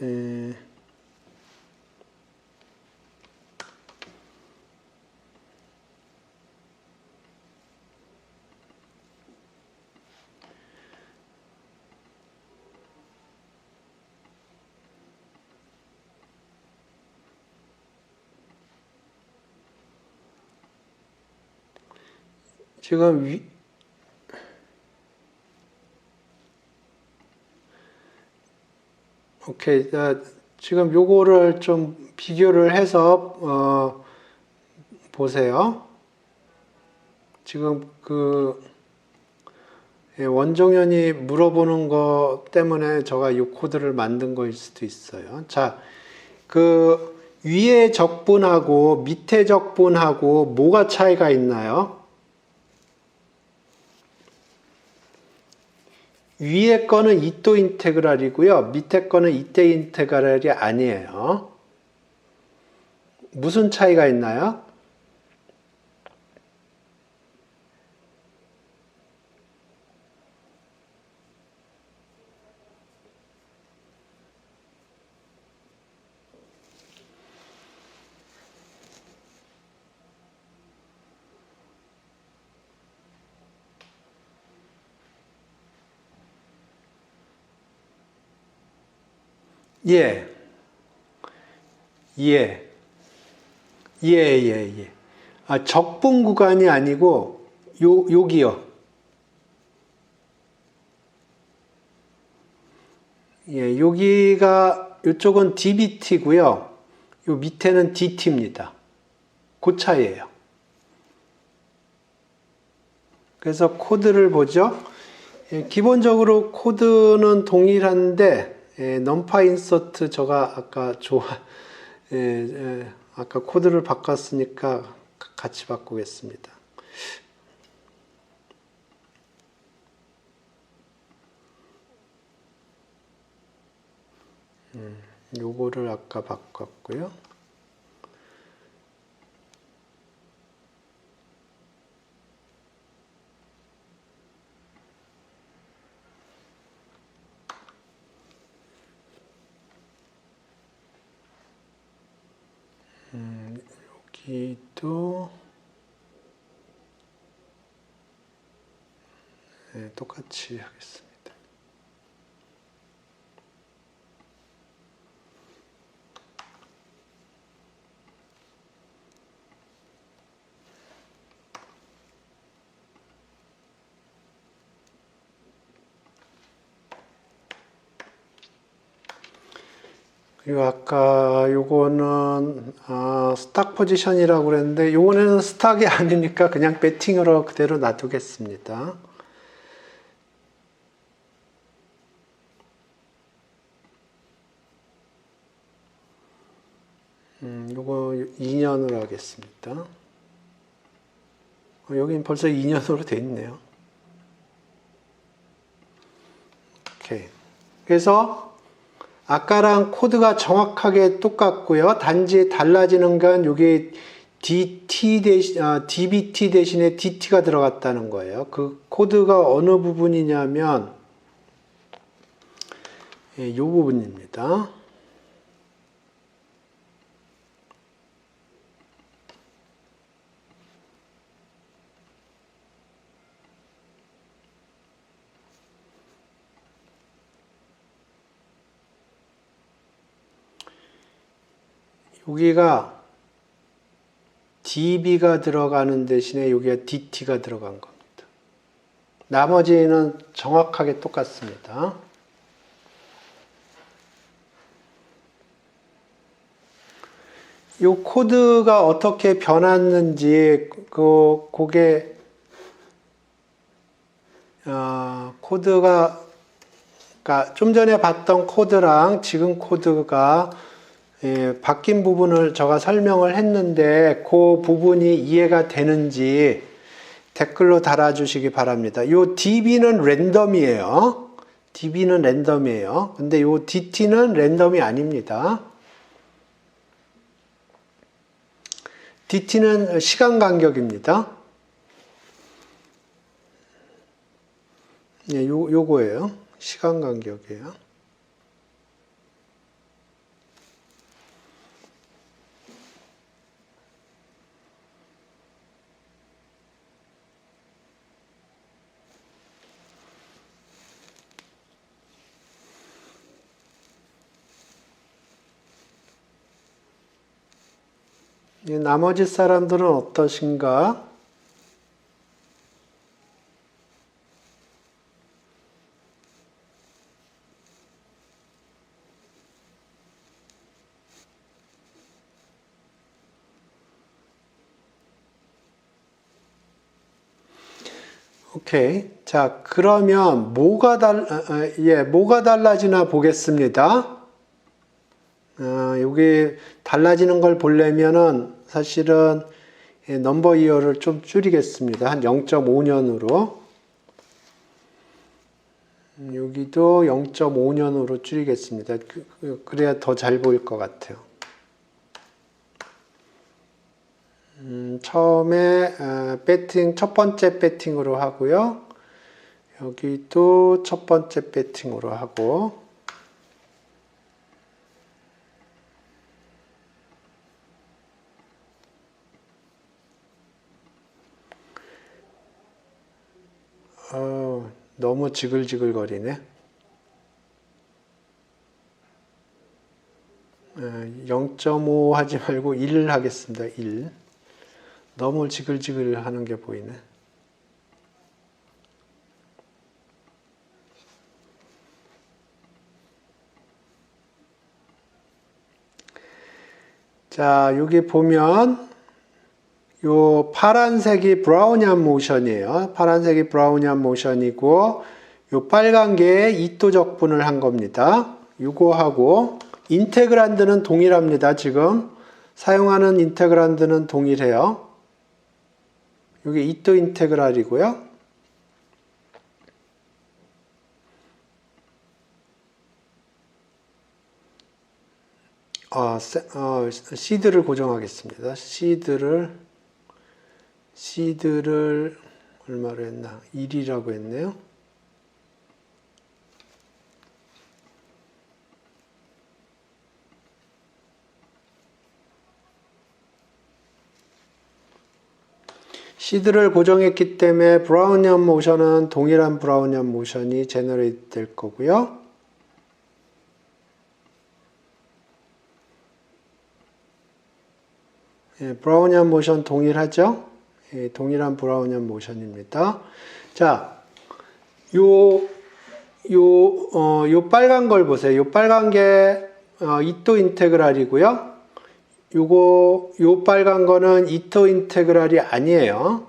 지금 오케이. 지금 요거를 좀 비교를 해서 보세요. 지금 원종현이 물어보는 거 때문에 제가 이 코드를 만든 거일 수도 있어요. 자, 위에 적분하고 밑에 적분하고 뭐가 차이가 있나요? 위에 거는 이또 인테그랄이고요. 밑에 거는 이때 인테그랄이 아니에요. 무슨 차이가 있나요? 예. 예. 예. 적분 구간이 아니고, 여기요. 예, 요쪽은 dBt고요. 요 밑에는 dt입니다. 그 차이예요. 그래서 코드를 보죠. 예, 기본적으로 코드는 동일한데, 넘파 인서트 제가 아까 코드를 바꿨으니까 같이 바꾸겠습니다. 요거를 아까 바꿨고요. 여기도 똑같이 하겠습니다. 그리고 아까 요거는 스탁 포지션이라고 그랬는데 요번에는 스탁이 아니니까 그냥 배팅으로 그대로 놔두겠습니다. 요거 2년으로 하겠습니다. 여긴 벌써 2년으로 돼 있네요. 오케이. 그래서 아까랑 코드가 정확하게 똑같고요. 단지 달라지는 건 여기 dbt 대신에 dt가 들어갔다는 거예요. 그 코드가 어느 부분이냐면 이 부분입니다. 여기가 db가 들어가는 대신에 여기가 dt가 들어간 겁니다. 나머지는 정확하게 똑같습니다. 요 코드가 어떻게 변했는지 그게 코드가 그러니까 좀 전에 봤던 코드랑 지금 코드가 바뀐 부분을 제가 설명을 했는데 그 부분이 이해가 되는지 댓글로 달아주시기 바랍니다. 요 DB는 랜덤이에요. DB는 랜덤이에요. 근데 요 DT는 랜덤이 아닙니다. DT는 시간 간격입니다. 예, 요거예요. 시간 간격이에요. 나머지 사람들은 어떠신가? 오케이. 자, 그러면 뭐가 달라지나 보겠습니다. 여기 달라지는 걸 보려면은 사실은 넘버 이어를 좀 줄이겠습니다. 한 0.5년으로. 여기도 0.5년으로 줄이겠습니다. 그래야 더 잘 보일 것 같아요. 처음에 첫 번째 배팅으로 하고요. 여기도 첫 번째 배팅으로 하고 너무 지글지글거리네. 0.5 하지 말고 1 하겠습니다. 1. 너무 지글지글 하는 게 보이네. 자, 여기 보면 요 파란색이 브라우니안 모션이에요. 파란색이 브라우니안 모션이고 요 빨간 게 이또 적분을 한 겁니다. 요거하고 인테그란드는 동일합니다. 지금 사용하는 인테그란드는 동일해요. 이게 이또 인테그랄이고요. 시드를 고정하겠습니다. 시드를 얼마로 했나? 1이라고 했네요. 시드를 고정했기 때문에 브라우니안 모션은 동일한 브라우니안 모션이 제너레이트 될 거고요. 브라우니안 모션 동일하죠? 동일한 브라우니안 모션입니다. 요 빨간 걸 보세요. 요 빨간 게 이또 인테그랄이고요. 요 빨간 거는 이또 인테그랄이 아니에요.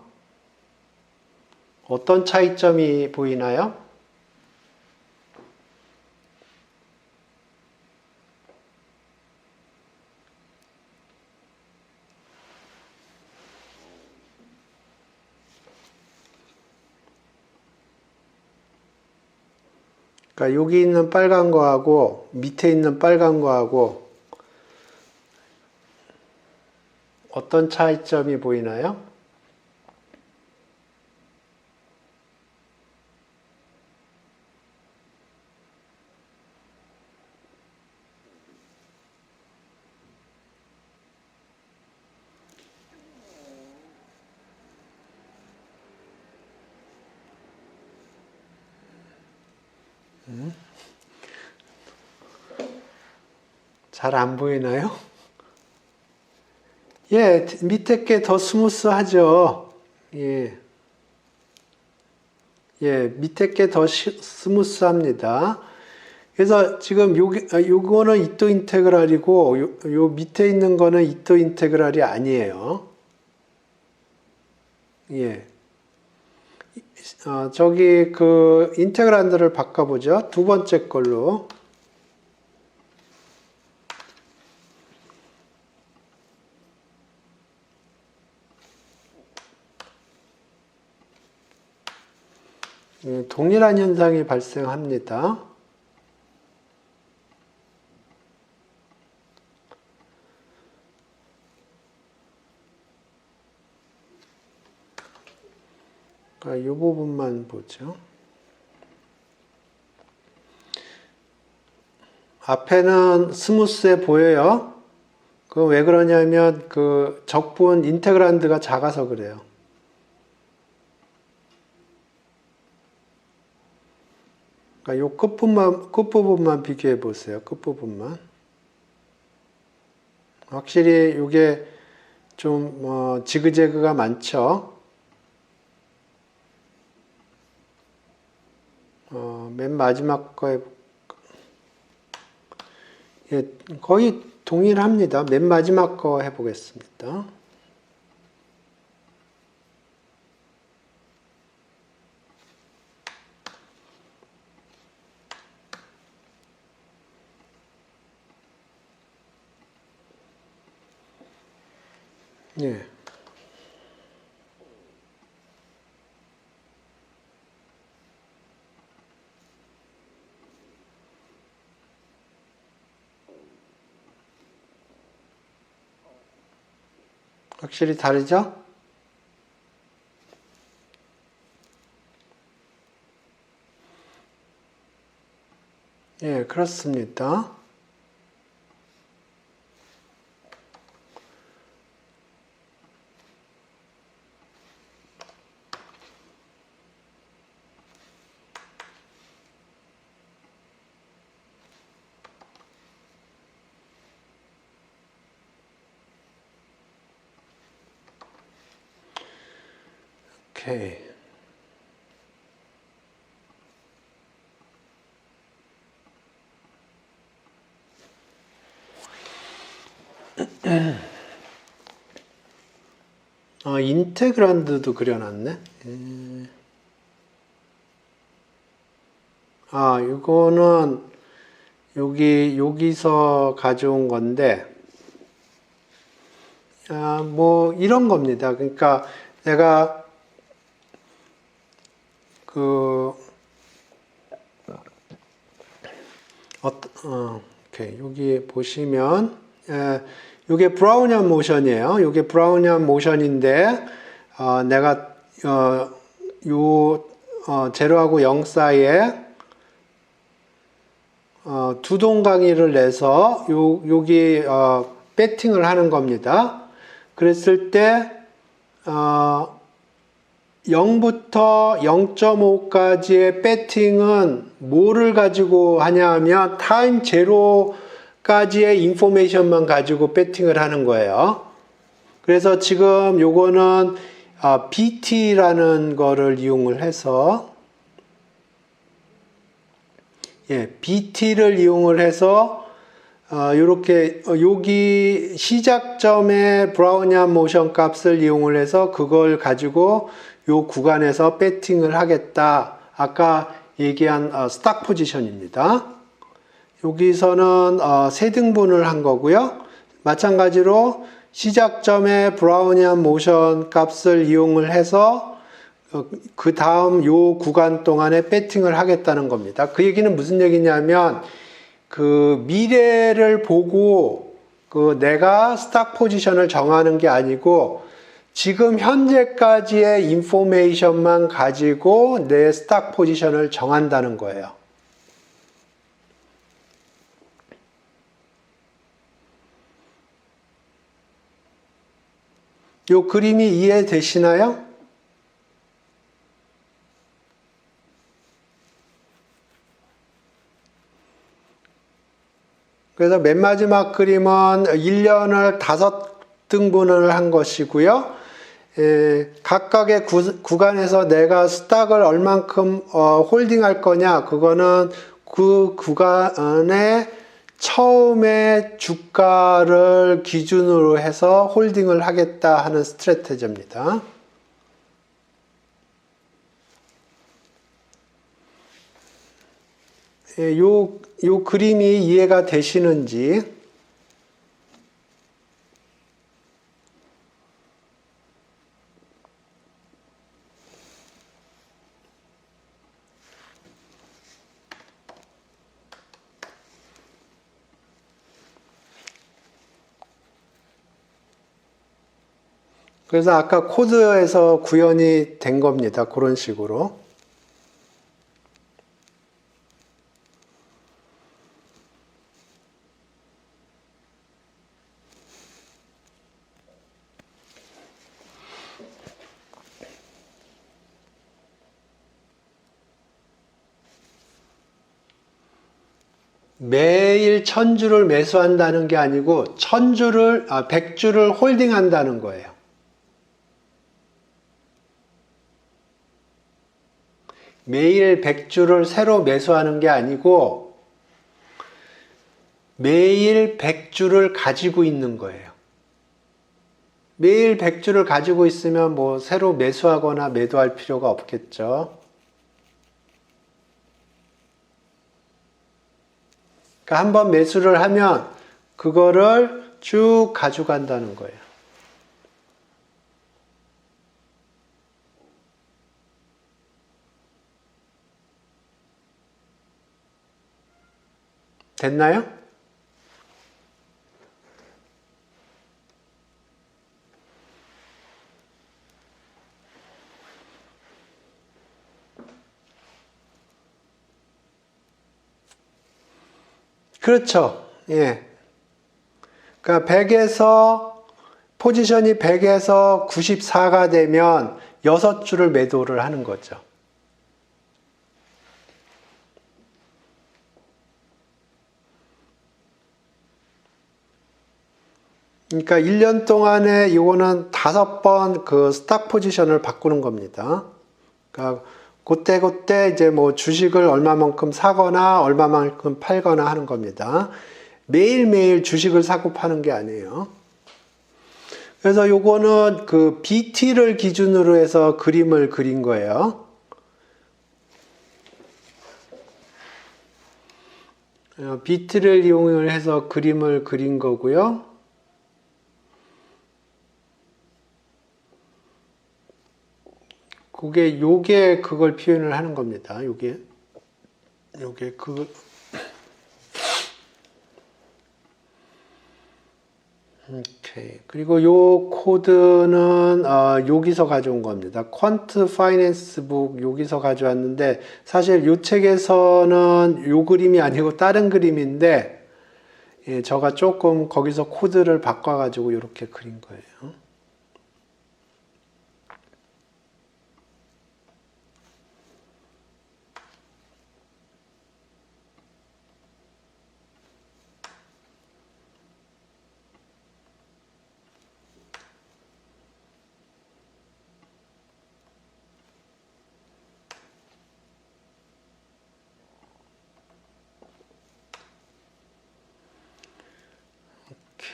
어떤 차이점이 보이나요? 그러니까 여기 있는 빨간 거하고 밑에 있는 빨간 거하고 어떤 차이점이 보이나요? 잘 안 보이나요? 예, 밑에 게 더 스무스하죠. 예. 예, 밑에 게 더 스무스합니다. 그래서 지금 요거는 이토 인테그랄이고 요 밑에 있는 거는 이토 인테그랄이 아니에요. 예. 저기 그 인테그란드를 바꿔보죠. 두 번째 걸로. 예, 동일한 현상이 발생합니다. 이 부분만 보죠. 앞에는 스무스해 보여요. 그 왜 그러냐면 그 적분 인테그란드가 작아서 그래요. 그러니까 요 끝부분만 비교해 보세요. 끝부분만. 확실히 이게 좀 지그재그가 많죠. 맨 마지막 거에 예, 거의 동일합니다. 맨 마지막 거 해보겠습니다. 예. 확실히 다르죠? 예, 그렇습니다. 오케이. 인테그란드도 그려놨네. 이거는 여기서 가져온 건데, 뭐 이런 겁니다. 그러니까 내가 오케이. 여기 보시면, 이게 브라우니안 모션이에요. 이게 브라우니안 모션인데, 내가, 제로하고 0 사이에, 두 동강이를 내서, 여기, 배팅을 하는 겁니다. 그랬을 때, 0부터 0.5까지의 배팅은 뭐를 가지고 하냐 하면 타임 제로까지의 인포메이션만 가지고 배팅을 하는 거예요. 그래서 지금 요거는 BT라는 거를 이용을 해서 BT를 이용을 해서 요렇게 여기 시작점의 브라우니안 모션 값을 이용을 해서 그걸 가지고 요 구간에서 배팅을 하겠다. 아까 얘기한 스탁 포지션입니다. 여기서는 세 등분을 한 거고요. 마찬가지로 시작점의 브라우니안 모션 값을 이용을 해서 그 다음 요 구간 동안에 배팅을 하겠다는 겁니다. 그 얘기는 무슨 얘기냐면 그 미래를 보고 그 내가 스탁 포지션을 정하는 게 아니고 지금 현재까지의 인포메이션만 가지고 내 스탁 포지션을 정한다는 거예요. 요 그림이 이해되시나요? 그래서 맨 마지막 그림은 1년을 5등분을 한 것이고요. 각각의 구간에서 내가 스탁을 얼만큼 홀딩할 거냐, 그거는 그 구간에 처음에 주가를 기준으로 해서 홀딩을 하겠다 하는 스트래테지입니다. 요 그림이 이해가 되시는지. 그래서 아까 코드에서 구현이 된 겁니다. 그런 식으로. 매일 1000주를 매수한다는 게 아니고 100주를 홀딩한다는 거예요. 매일 100주를 새로 매수하는 게 아니고 매일 100주를 가지고 있는 거예요. 매일 100주를 가지고 있으면 뭐 새로 매수하거나 매도할 필요가 없겠죠. 그러니까 한번 매수를 하면 그거를 쭉 가져간다는 거예요. 됐나요? 그렇죠. 예. 그러니까 100에서 포지션이 100에서 94가 되면 6주를 매도를 하는 거죠. 그러니까 1년 동안에 이거는 5번 그 스탁 포지션을 바꾸는 겁니다. 그러니까 그때 이제 뭐 주식을 얼마만큼 사거나 얼마만큼 팔거나 하는 겁니다. 매일매일 주식을 사고 파는 게 아니에요. 그래서 요거는 그 BT를 기준으로 해서 그림을 그린 거예요. BT를 이용을 해서 그림을 그린 거고요. 요게 그걸 표현을 하는 겁니다. 요게 그 오케이. 그리고 요 코드는 여기서 가져온 겁니다. 퀀트 파이낸스 북 여기서 가져왔는데 사실 요 책에서는 요 그림이 아니고 다른 그림인데 예, 제가 조금 거기서 코드를 바꿔가지고 이렇게 그린 거예요.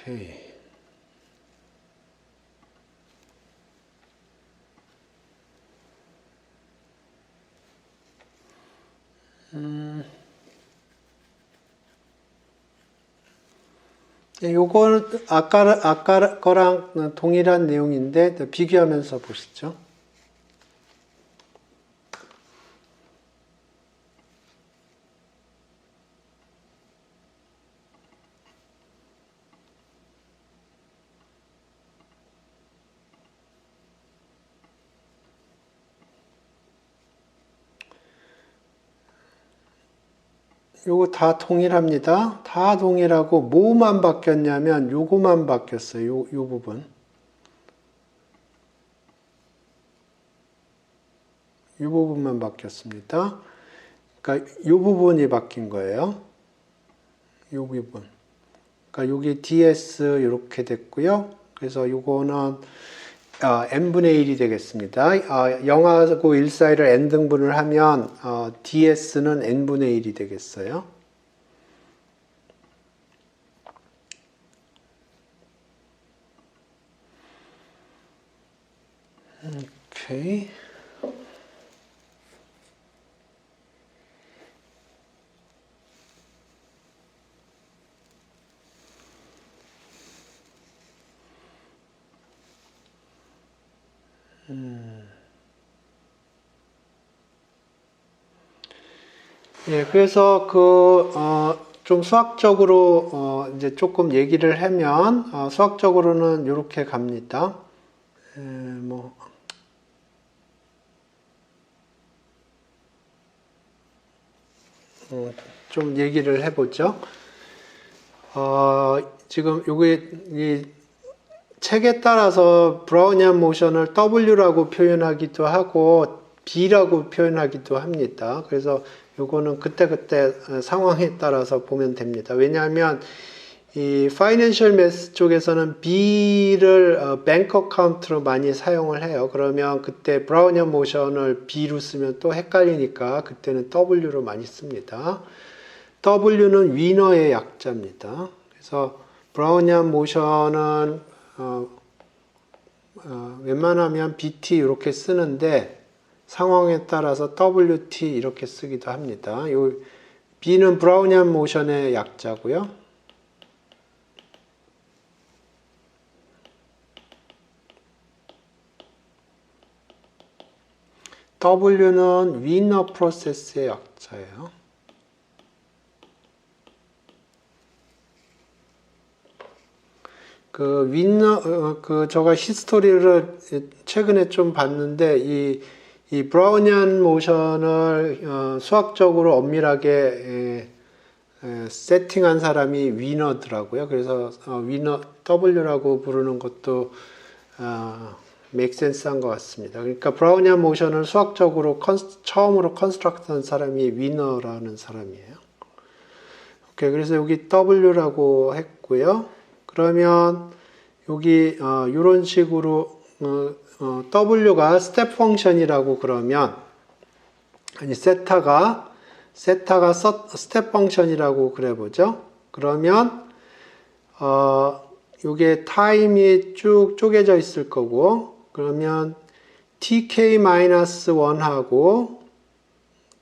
오케이. 요거는 아까 거랑 동일한 내용인데 비교하면서 보시죠. 요거 다 동일합니다. 다 동일하고 뭐만 바뀌었냐면 요거만 바뀌었어요. 요 부분. 요 부분만 바뀌었습니다. 그러니까 요 부분이 바뀐 거예요. 요 부분. 그러니까 여기 DS 이렇게 됐고요. 그래서 요거는 n분의 1이 되겠습니다. 0하고 1 사이를 n등분을 하면 ds는 n분의 1이 되겠어요. 오케이. 예, 그래서 좀 수학적으로 이제 조금 얘기를 하면 수학적으로는 이렇게 갑니다. 좀 얘기를 해보죠. 지금 요게 이 책에 따라서 브라우니안 모션을 W라고 표현하기도 하고 B라고 표현하기도 합니다. 그래서 요거는 그때그때 상황에 따라서 보면 됩니다. 왜냐하면 이 파이낸셜 매스 쪽에서는 B를 뱅크 어카운트로 많이 사용을 해요. 그러면 그때 브라우니안 모션을 B로 쓰면 또 헷갈리니까 그때는 W로 많이 씁니다. W는 위너의 약자입니다. 그래서 브라우니안 모션은 웬만하면 BT 이렇게 쓰는데 상황에 따라서 WT 이렇게 쓰기도 합니다. 요 B는 브라우니안 모션의 약자고요. W는 위너 프로세스의 약자예요. 제가 히스토리를 최근에 좀 봤는데, 이 브라우니안 모션을 수학적으로 엄밀하게 세팅한 사람이 위너더라고요. 그래서 위너 W라고 부르는 것도 맥센스한 것 같습니다. 그러니까 브라우니안 모션을 수학적으로 처음으로 컨스트럭트한 사람이 위너라는 사람이에요. 오케이, 그래서 여기 W라고 했고요. 그러면 여기 이런 식으로 W가 스텝 펑션이라고 그러면 아니 세타가 스텝 펑션이라고 그래보죠. 그러면 이게 타임이 쭉 쪼개져 있을 거고 그러면 tk-1하고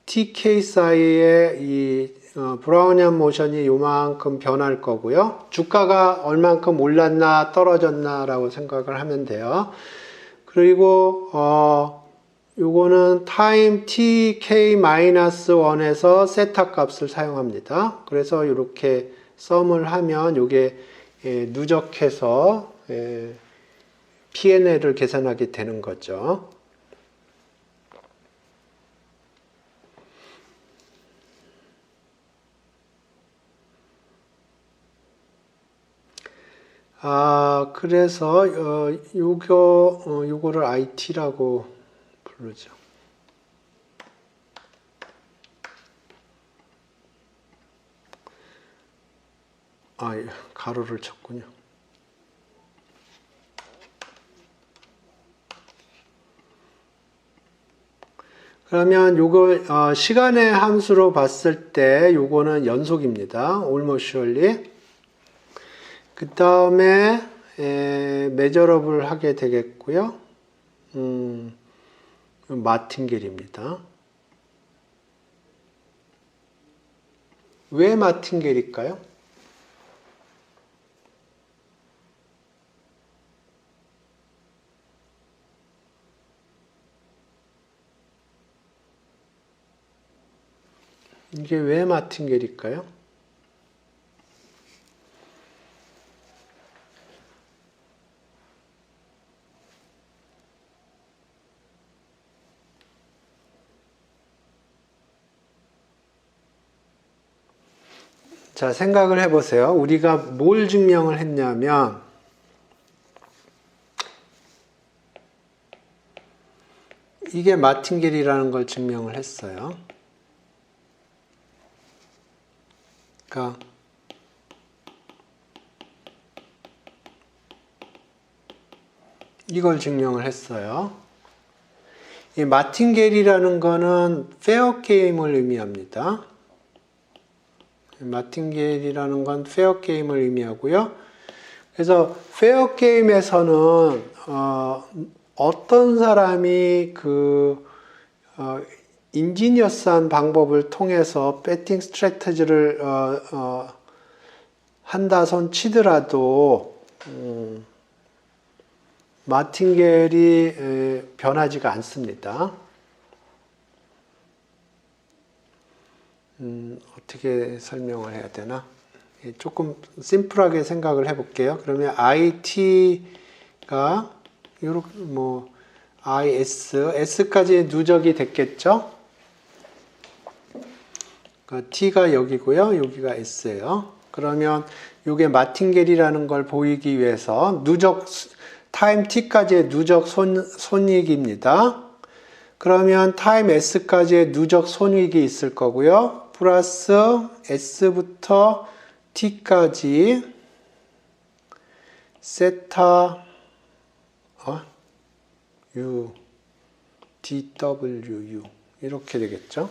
tk 사이에 이 브라우니안 모션이 요만큼 변할 거고요. 주가가 얼만큼 올랐나 떨어졌나 라고 생각을 하면 돼요. 그리고 요거는 타임 tk-1에서 세타 값을 사용합니다. 그래서 이렇게 썸을 하면 요게 누적해서 P&L을 계산하게 되는 거죠. 그래서 요거를 IT라고 부르죠. 가로를 쳤군요. 그러면 요거 시간의 함수로 봤을 때 요거는 연속입니다. almost surely. 그 다음에 measureable 하게 되겠고요. 마틴겔입니다. 왜 마틴겔일까요? 이게 왜 마틴겔일까요? 자, 생각을 해보세요. 우리가 뭘 증명을 했냐면 이게 마틴겔이라는 걸 증명을 했어요. 그러니까 이걸 증명을 했어요. 이 마틴게리라는 거는 페어 게임을 의미합니다. 마틴게리라는 건 페어 게임을 의미하고요. 그래서 페어 게임에서는 어떤 사람이 인지니어스한 방법을 통해서 배팅 스트래테지를 한다 손 치더라도 마틴겔이 변하지가 않습니다. 어떻게 설명을 해야 되나? 조금 심플하게 생각을 해볼게요. 그러면 IT가 이렇게 S까지 누적이 됐겠죠? 그러니까 T가 여기고요. 여기가 S예요. 그러면 이게 마틴겔이라는 걸 보이기 위해서 타임 T까지의 누적 손익입니다. 그러면 타임 S까지의 누적 손익이 있을 거고요. 플러스 S부터 T까지 세타 U DWU 이렇게 되겠죠.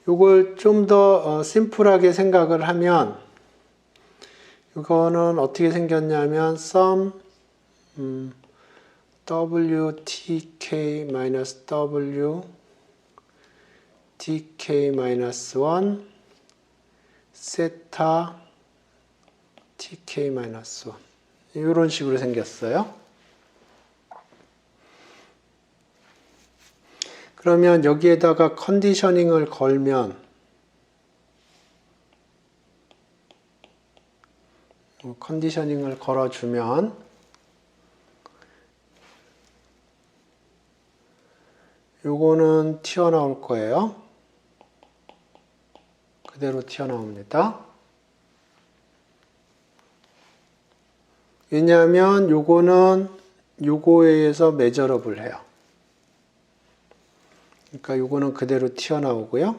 이걸 좀 더 심플하게 생각을 하면 이거는 어떻게 생겼냐면 sum WTK-W TK-1 세타 TK-1 이런 식으로 생겼어요. 그러면 여기에다가 컨디셔닝을 걸면 컨디셔닝을 걸어주면 요거는 튀어나올 거예요. 그대로 튀어나옵니다. 왜냐하면 요거는 요거에 의해서 매저러블 해요. 그러니까 요거는 그대로 튀어나오고요.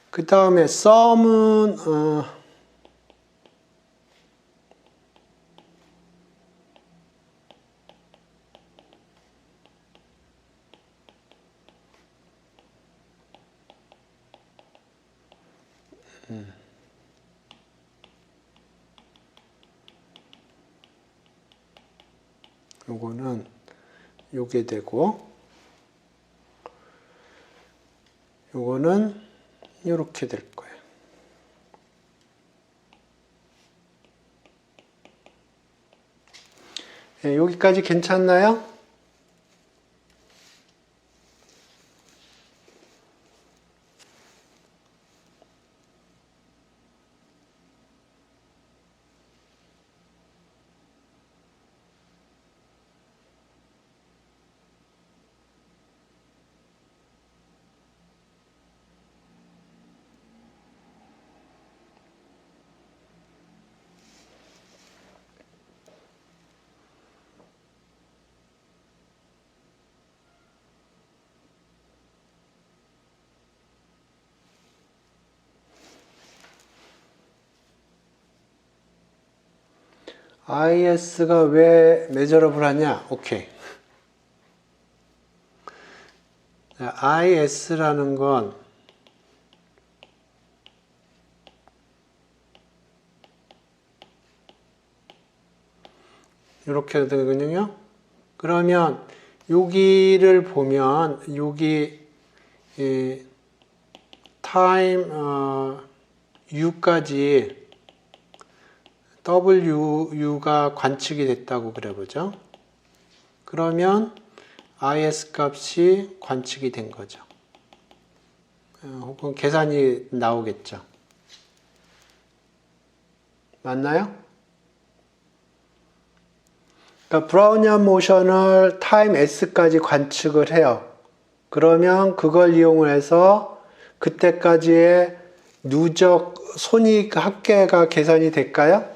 그 다음에 sum은 요거는 요게 되고 요거는 이렇게 될 거예요. 네, 여기까지 괜찮나요? IS가 왜 매저러블 하냐? 오케이. IS라는 건 이렇게 되거든요. 그러면 여기를 보면 여기 타임 U까지 WU가 관측이 됐다고 그래보죠. 그러면 IS 값이 관측이 된 거죠. 혹은 계산이 나오겠죠. 맞나요? 그러니까 브라우니안 모션을 타임 S까지 관측을 해요. 그러면 그걸 이용해서 그때까지의 누적 손익 합계가 계산이 될까요?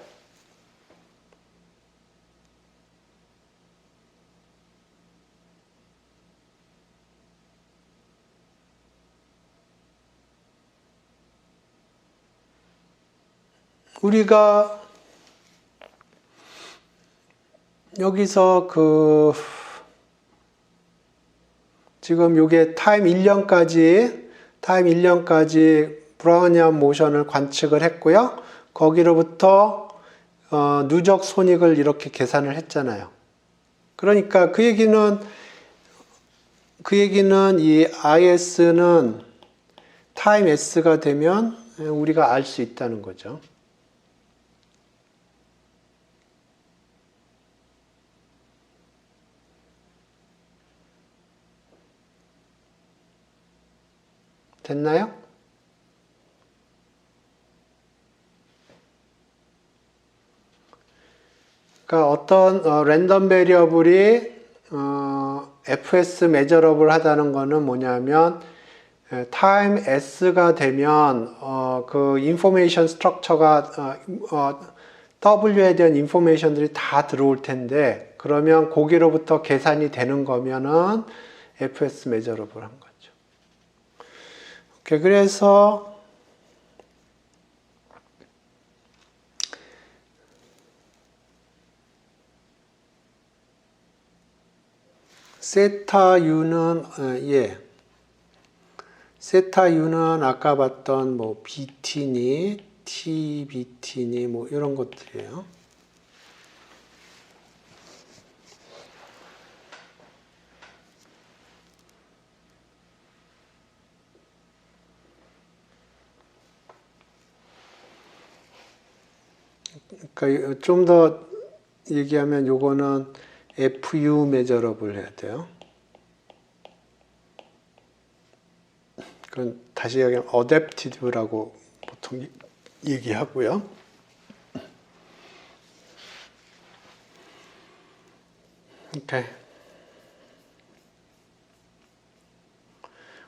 우리가 여기서 지금 요게 타임 1년까지 브라우니안 모션을 관측을 했고요. 거기로부터 누적 손익을 이렇게 계산을 했잖아요. 그러니까 그 얘기는 이 IS는 타임 S가 되면 우리가 알 수 있다는 거죠. 됐나요? 그러니까 어떤 랜덤 베리어블이 FS 메저러블 하다는 거는 뭐냐면 타임 S가 되면 그 인포메이션 스트럭처가 W에 대한 인포메이션들이 다 들어올 텐데 그러면 거기로부터 계산이 되는 거면은 FS 메저러블 한 거죠. 오케이, 그래서 세타 U는 아까 봤던 뭐 BT니 TBT니 뭐 이런 것들이에요. 그러니까 좀 더 얘기하면 요거는 FU 메저러블 해야 돼요. 그건 다시 얘기하면 어댑티브라고 보통 얘기하고요. 오케이.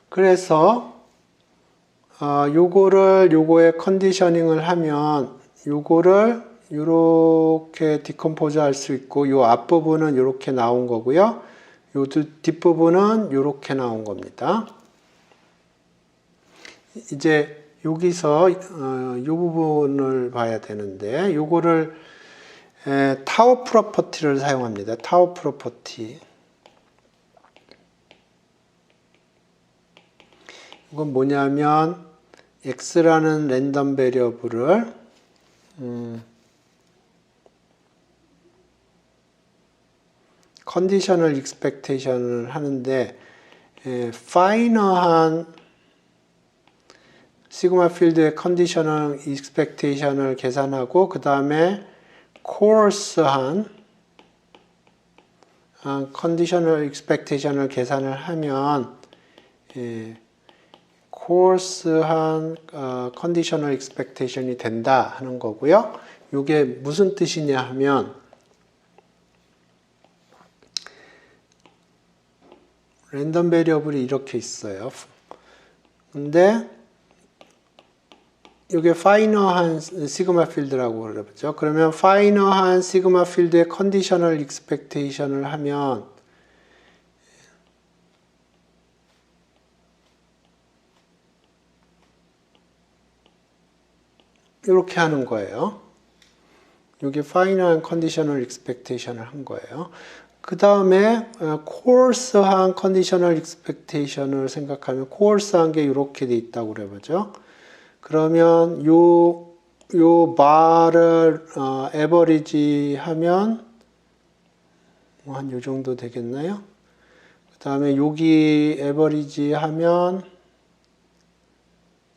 그래서 요거에 컨디셔닝을 하면 요거를 이렇게 디컴포즈 할 수 있고 요 앞부분은 이렇게 나온 거고요. 요 뒷부분은 이렇게 나온 겁니다. 이제 여기서 요 부분을 봐야 되는데 요거를 타워 프로퍼티를 사용합니다. 타워 프로퍼티. 이건 뭐냐면 x라는 랜덤 베리어블을 컨디셔널 익스펙테이션을 하는데 파이너한 시그마 필드의 컨디셔널 익스펙테이션을 계산하고 그 다음에 코어스한 컨디셔널 익스펙테이션을 계산을 하면 코어스한 컨디셔널 익스펙테이션이 된다 하는 거고요. 이게 무슨 뜻이냐 하면 랜덤 베리어블이 이렇게 있어요. 근데 이게 파이너한 시그마 필드라고 그러죠. 그러면 파이너한 시그마 필드의 컨디셔널 익스펙테이션을 하면 이렇게 하는 거예요. 이게 파이너한 컨디셔널 익스펙테이션을 한 거예요. 그 다음에 코어스한 컨디셔널 익스펙테이션을 생각하면 코어스한 게 이렇게 돼 있다고 그래보죠. 그러면 요 바를 에버리지 하면 한 요 정도 되겠나요? 그 다음에 여기 에버리지 하면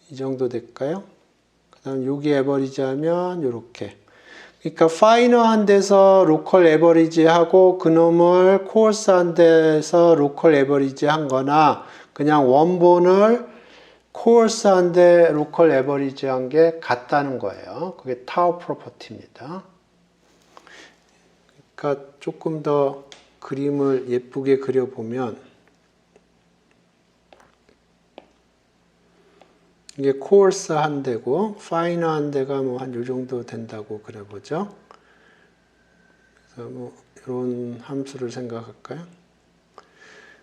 이 정도 될까요? 그 다음 여기 에버리지 하면 요렇게. 그러니까 파이너한 데서 로컬 에버리지 하고 그놈을 코어스한 데서 로컬 에버리지 한 거나 그냥 원본을 코어스한 데 로컬 에버리지 한 게 같다는 거예요. 그게 타워 프로퍼티입니다. 그러니까 조금 더 그림을 예쁘게 그려보면 이게 코어스 한 대고 파이너 한 대가 뭐 한 요 정도 된다고 그려보죠. 그래서 뭐 이런 함수를 생각할까요?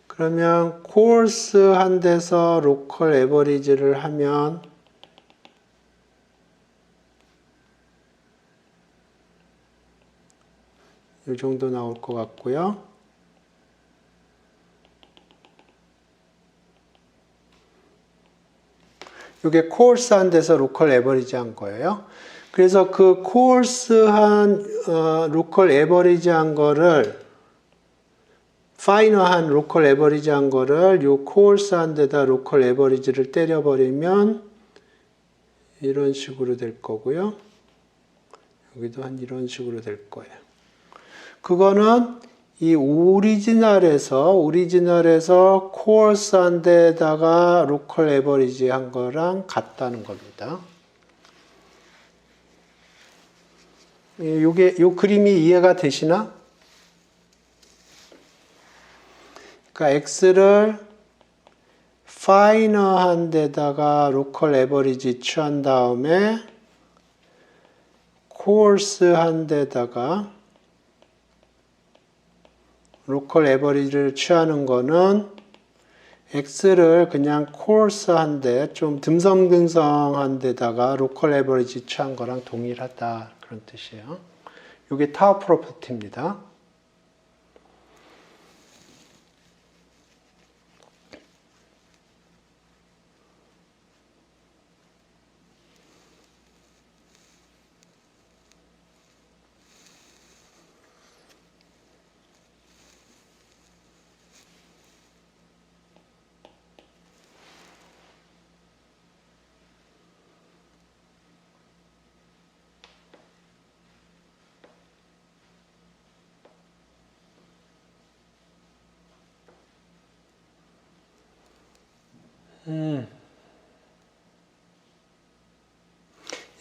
그러면 코어스 한 대에서 로컬 에버리지를 하면 이 정도 나올 것 같고요. 이게 코어스한 데서 로컬 에버리지 한 거예요. 그래서 그 코어스한 로컬 에버리지 한 거를 파이너한 로컬 에버리지 한 거를 요 코어스한 데다 로컬 에버리지를 때려버리면 이런 식으로 될 거고요. 여기도 한 이런 식으로 될 거예요. 그거는 이 오리지널에서 코어스한 데다가 로컬 에버리지 한 거랑 같다는 겁니다. 요 그림이 이해가 되시나? 그러니까 x를 파이너한 데다가 로컬 에버리지 취한 다음에 코어스한 데다가 로컬 에버리지를 취하는 거는 x를 그냥 코어스한 데 좀 듬성듬성한 데다가 로컬 에버리지 취한 거랑 동일하다 그런 뜻이에요. 이게 타워 프로퍼티입니다.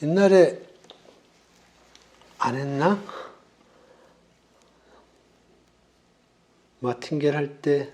옛날에 안 했나? 마틴겔 할 때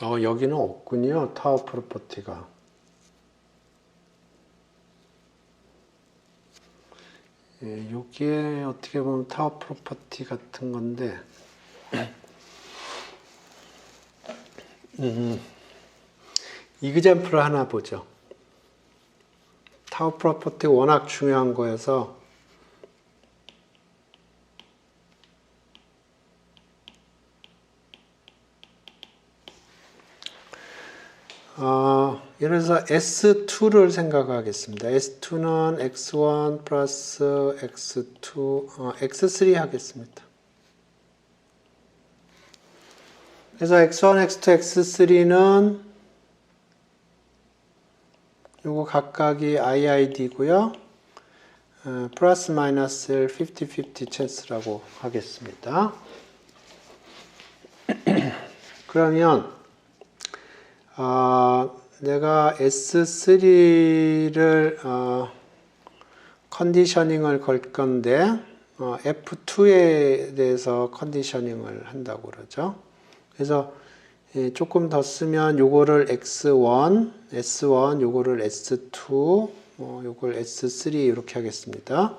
여기는 없군요. 타워 프로퍼티가. 예, 여기에 어떻게 보면 타워 프로퍼티 같은 건데 이그젬플을 하나 보죠. 타워 프로퍼티가 워낙 중요한 거여서 예를 들어서 S2를 생각하겠습니다. S2는 X1 플러스 X2, X3 하겠습니다. 그래서 X1, X2, X3는 요거 각각이 IID고요. 플러스 마이너스를 50-50 찬스라고 하겠습니다. 그러면 내가 S3를 컨디셔닝을 걸 건데 F2에 대해서 컨디셔닝을 한다고 그러죠. 그래서 조금 더 쓰면 요거를 S1, S1, 요거를 S2, 요걸 S3 이렇게 하겠습니다.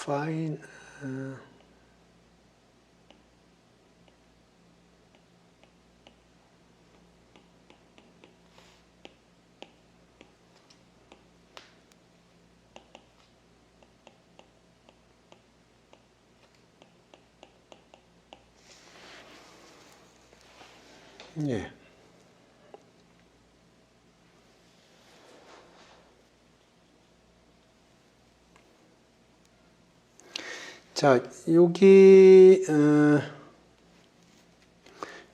fine. 예. 자, 여기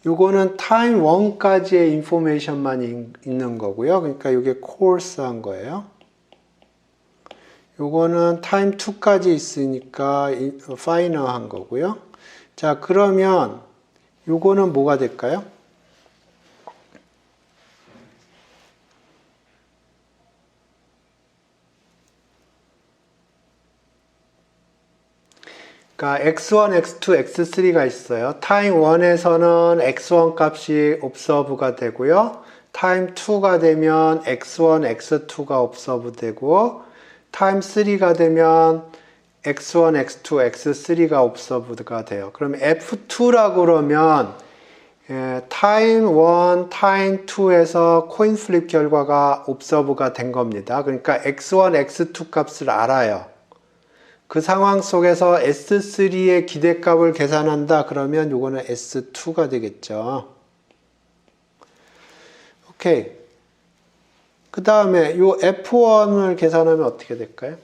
요거는 타임 1까지의 인포메이션만 있는 거고요. 그러니까 이게 코어스한 거예요. 요거는 타임 2까지 있으니까 파이너한 거고요. 자, 그러면 요거는 뭐가 될까요? 그러니까 x1, x2, x3가 있어요. 타임 1에서는 x1 값이 observe가 되고요. 타임 2가 되면 x1, x2가 observe 되고 타임 3가 되면 x1, x2, x3가 observed가 돼요. 그럼 F2라고 그러면 타임 1, 타임 2에서 코인 플립 결과가 observe가 된 겁니다. 그러니까 x1, x2 값을 알아요. 그 상황 속에서 S3의 기대값을 계산한다 그러면 요거는 S2가 되겠죠. 오케이. 그 다음에 요 F1을 계산하면 어떻게 될까요?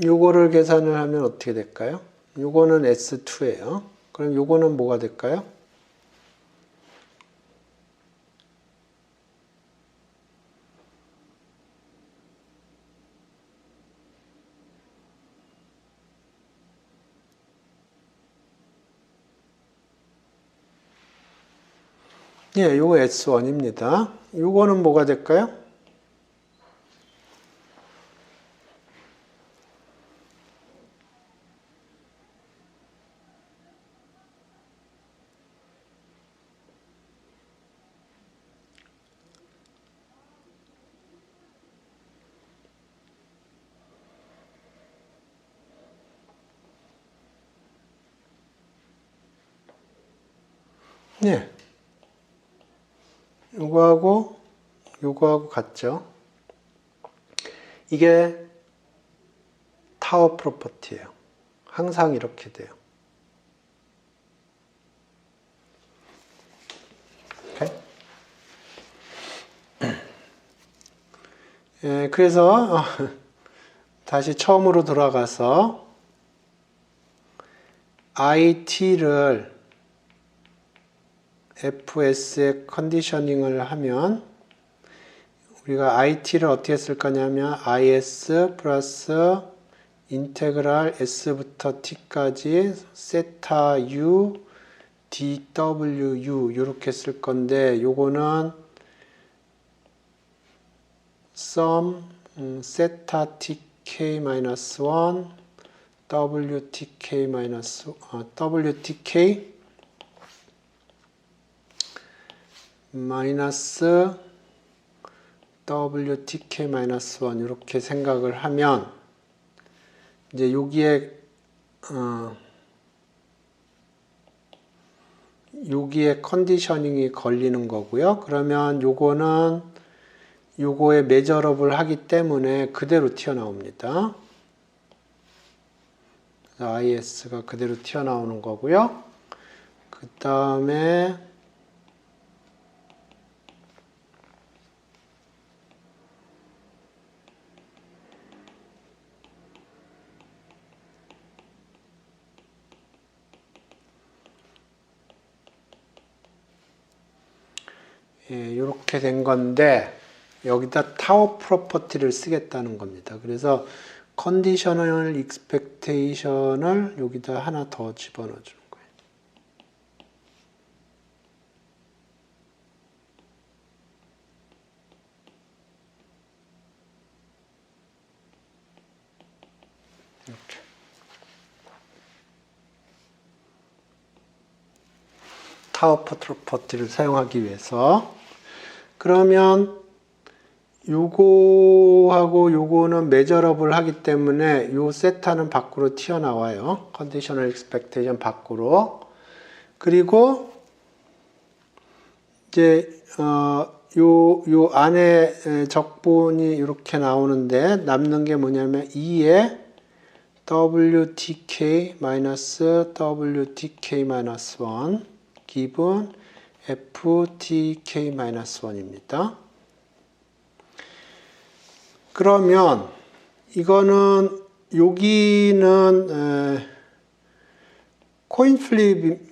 요거를 계산을 하면 어떻게 될까요? 요거는 S2예요. 그럼 요거는 뭐가 될까요? 예, 요거 S1입니다. 요거는 뭐가 될까요? 예. 요거하고 같죠? 이게 타워 프로퍼티예요. 항상 이렇게 돼요. 오케이? 예, 그래서 다시 처음으로 돌아가서 IT를 FS에 컨디셔닝을 하면 우리가 IT를 어떻게 쓸 거냐면 IS 플러스 인테그랄 S부터 T까지 세타 U DWU 이렇게 쓸 건데 요거는 sum 세타 TK-1 WTK WTK 마이너스 WTK-1 이렇게 생각을 하면 이제 여기에 컨디셔닝이 걸리는 거고요. 그러면 요거에 매저업을 하기 때문에 그대로 튀어나옵니다. IS가 그대로 튀어나오는 거고요. 그 다음에 이렇게 된 건데 여기다 타워 프로퍼티를 쓰겠다는 겁니다. 그래서 컨디셔널 익스펙테이션을 여기다 하나 더 집어넣어 주는 거예요. 이렇게. 타워 프로퍼티를 사용하기 위해서 그러면 요거하고 요거는 매저업을 하기 때문에 요 세타는 밖으로 튀어나와요. 컨디셔널 익스펙테이션 밖으로. 그리고 이제 요 안에 적분이 이렇게 나오는데 남는 게 뭐냐면 2에 WTK-WTK-1 기분 FTK-1입니다. 그러면 이거는 여기는 코인 플립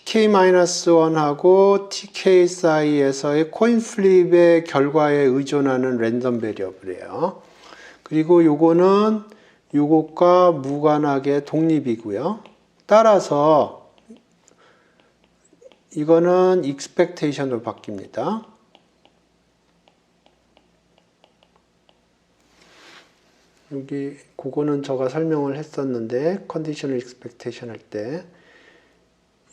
tk-1하고 tk 사이에서의 코인 플립의 결과에 의존하는 랜덤 베리어블이에요. 그리고 요거는 요것과 무관하게 독립이고요. 따라서 이거는 expectation으로 바뀝니다. 여기 그거는 제가 설명을 했었는데 컨디셔널 expectation 할 때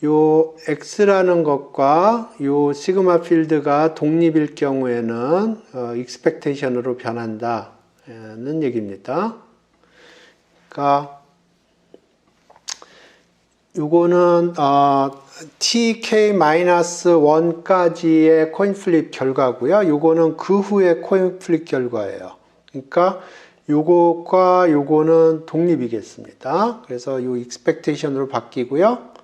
요 x라는 것과 요 시그마 필드가 독립일 경우에는 expectation으로 변한다는 얘기입니다. 그러니까 요거는 tk-1까지의 코인 플립 결과고요. 요거는 그 후에 코인 플립 결과예요. 그러니까 요거과 요거는 독립이겠습니다. 그래서 요 expectation으로 바뀌고요.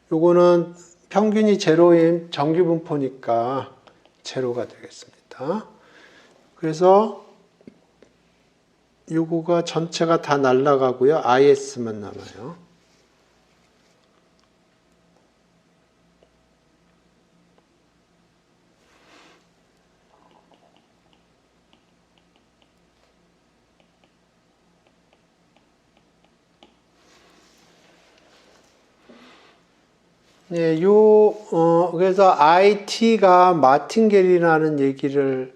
요거는 평균이 제로인 정규분포니까 제로가 되겠습니다. 그래서 요거가 전체가 다 날아가고요. is만 남아요. 네, 그래서 IT가 마틴겔이라는 얘기를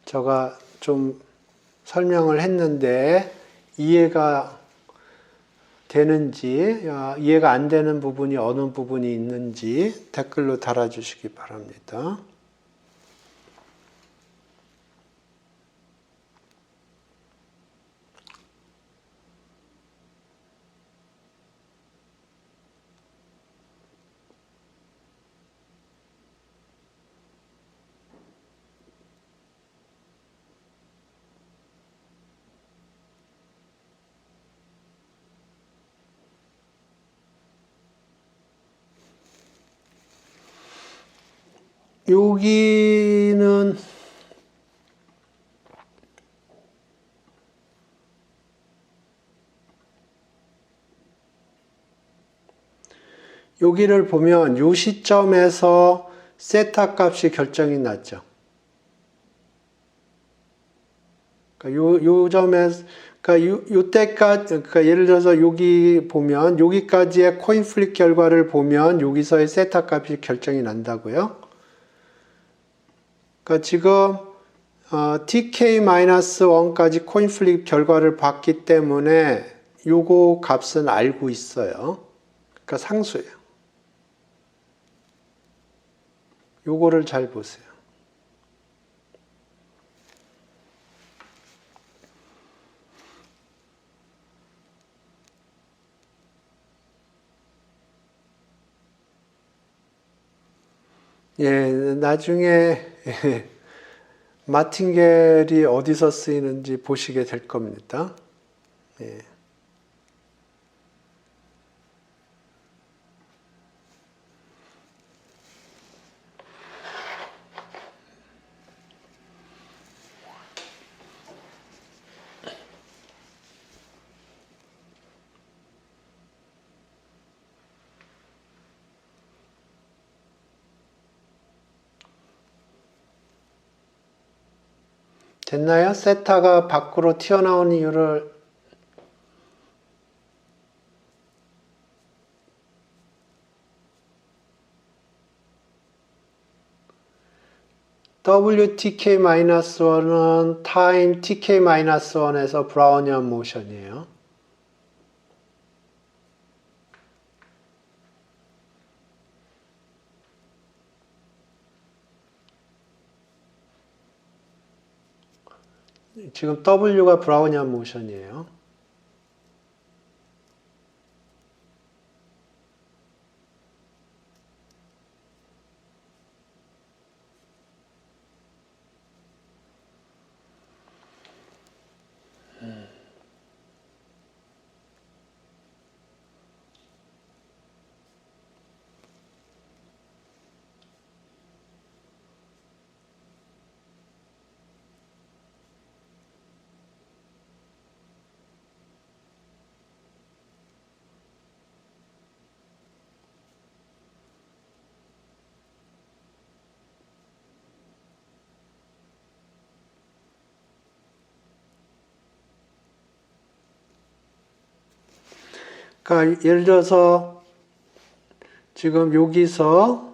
제가 좀 설명을 했는데 이해가 되는지, 이해가 안 되는 부분이 어느 부분이 있는지 댓글로 달아주시기 바랍니다. 여기는 여기를 보면 이 시점에서 세타 값이 결정이 났죠. 그러니까 요 점에서 그러니까 요때까지 그러니까 예를 들어서 여기 보면 여기까지의 코인 플립 결과를 보면 여기서의 세타 값이 결정이 난다고요. 그러니까 지금 tk-1까지 코인 플립 결과를 봤기 때문에 요거 값은 알고 있어요. 그러니까 상수예요. 요거를 잘 보세요. 예, 나중에 마틴겔이 어디서 쓰이는지 보시게 될 겁니다. 예. 됐나요? 세타가 밖으로 튀어나온 이유를 WTK-1은 타임 TK-1에서 브라우니안 모션이에요. 지금 W가 브라우니안 모션이에요. 그러니까 예를 들어서 지금 여기서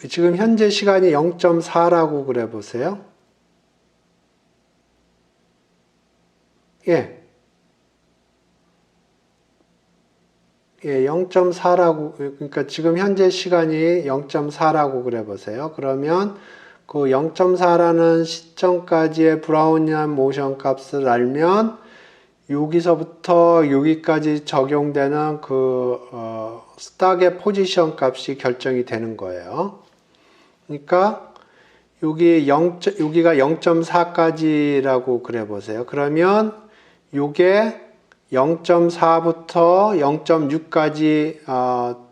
지금 현재 시간이 0.4라고 그래 보세요. 예. 예, 0.4라고, 그러니까 지금 현재 시간이 0.4라고 그래 보세요. 그러면 그 0.4라는 시점까지의 브라우니안 모션 값을 알면 여기서부터 여기까지 적용되는 스탁의 포지션 값이 결정이 되는 거예요. 그러니까 여기가 0.4까지라고 그래 보세요. 그러면 요게 0.4부터 0.6까지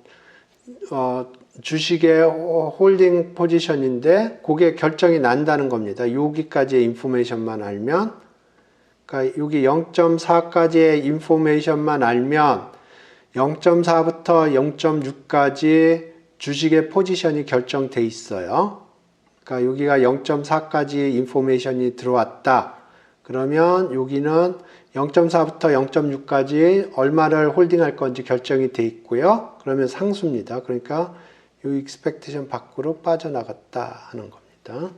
주식의 홀딩 포지션인데 그게 결정이 난다는 겁니다. 여기까지의 인포메이션만 알면, 그러니까 여기 0.4까지의 인포메이션만 알면 0.4부터 0.6까지 주식의 포지션이 결정돼 있어요. 그러니까 여기가 0.4까지 인포메이션이 들어왔다. 그러면 여기는 0.4부터 0.6까지 얼마를 홀딩할 건지 결정이 돼 있고요. 그러면 상수입니다. 그러니까 이 expectation 밖으로 빠져나갔다 하는 겁니다.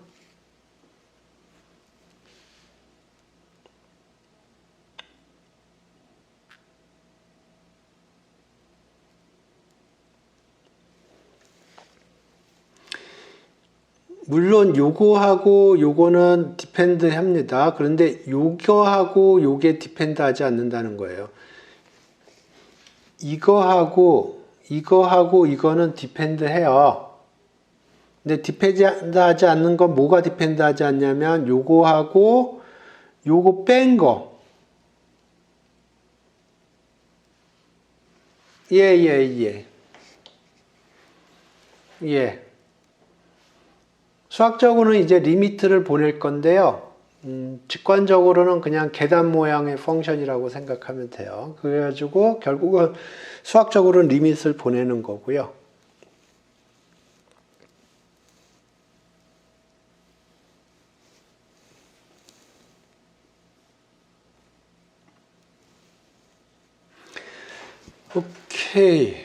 물론 요거하고 요거는 디펜드 합니다. 그런데 요거하고 요게 디펜드 하지 않는다는 거예요. 이거하고 이거는 디펜드 해요. 근데 디펜드 하지 않는 건 뭐가 디펜드 하지 않냐면 요거하고 요거 뺀 거. 예. 수학적으로는 이제 리미트를 보낼 건데요. 직관적으로는 그냥 계단 모양의 펑션이라고 생각하면 돼요. 그래가지고 결국은 수학적으로는 리밋을 보내는 거고요. 오케이.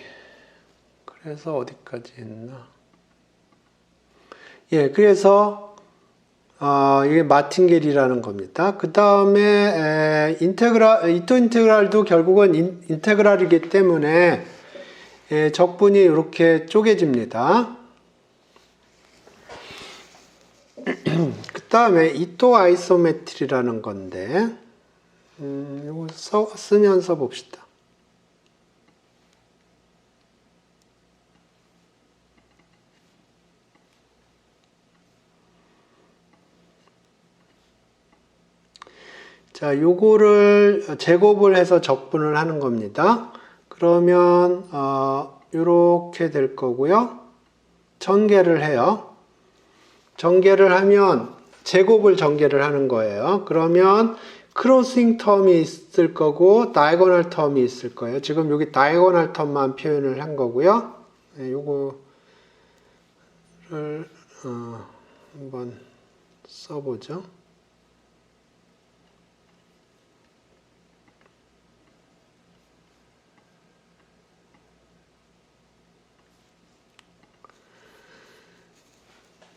그래서 어디까지 했나? 예, 그래서 이게 마틴겔이라는 겁니다. 그 다음에 이토 인테그랄도 결국은 인테그랄이기 때문에 적분이 이렇게 쪼개집니다. 그 다음에 이토 아이소메트리라는 건데 이거 쓰면서 봅시다. 자, 요거를 제곱을 해서 적분을 하는 겁니다. 그러면 요렇게 될 거고요. 전개를 해요. 전개를 하면 제곱을 전개를 하는 거예요. 그러면 크로싱 텀이 있을 거고 다이고널 텀이 있을 거예요. 지금 여기 다이고널 텀만 표현을 한 거고요. 네, 요거를 한번 써보죠.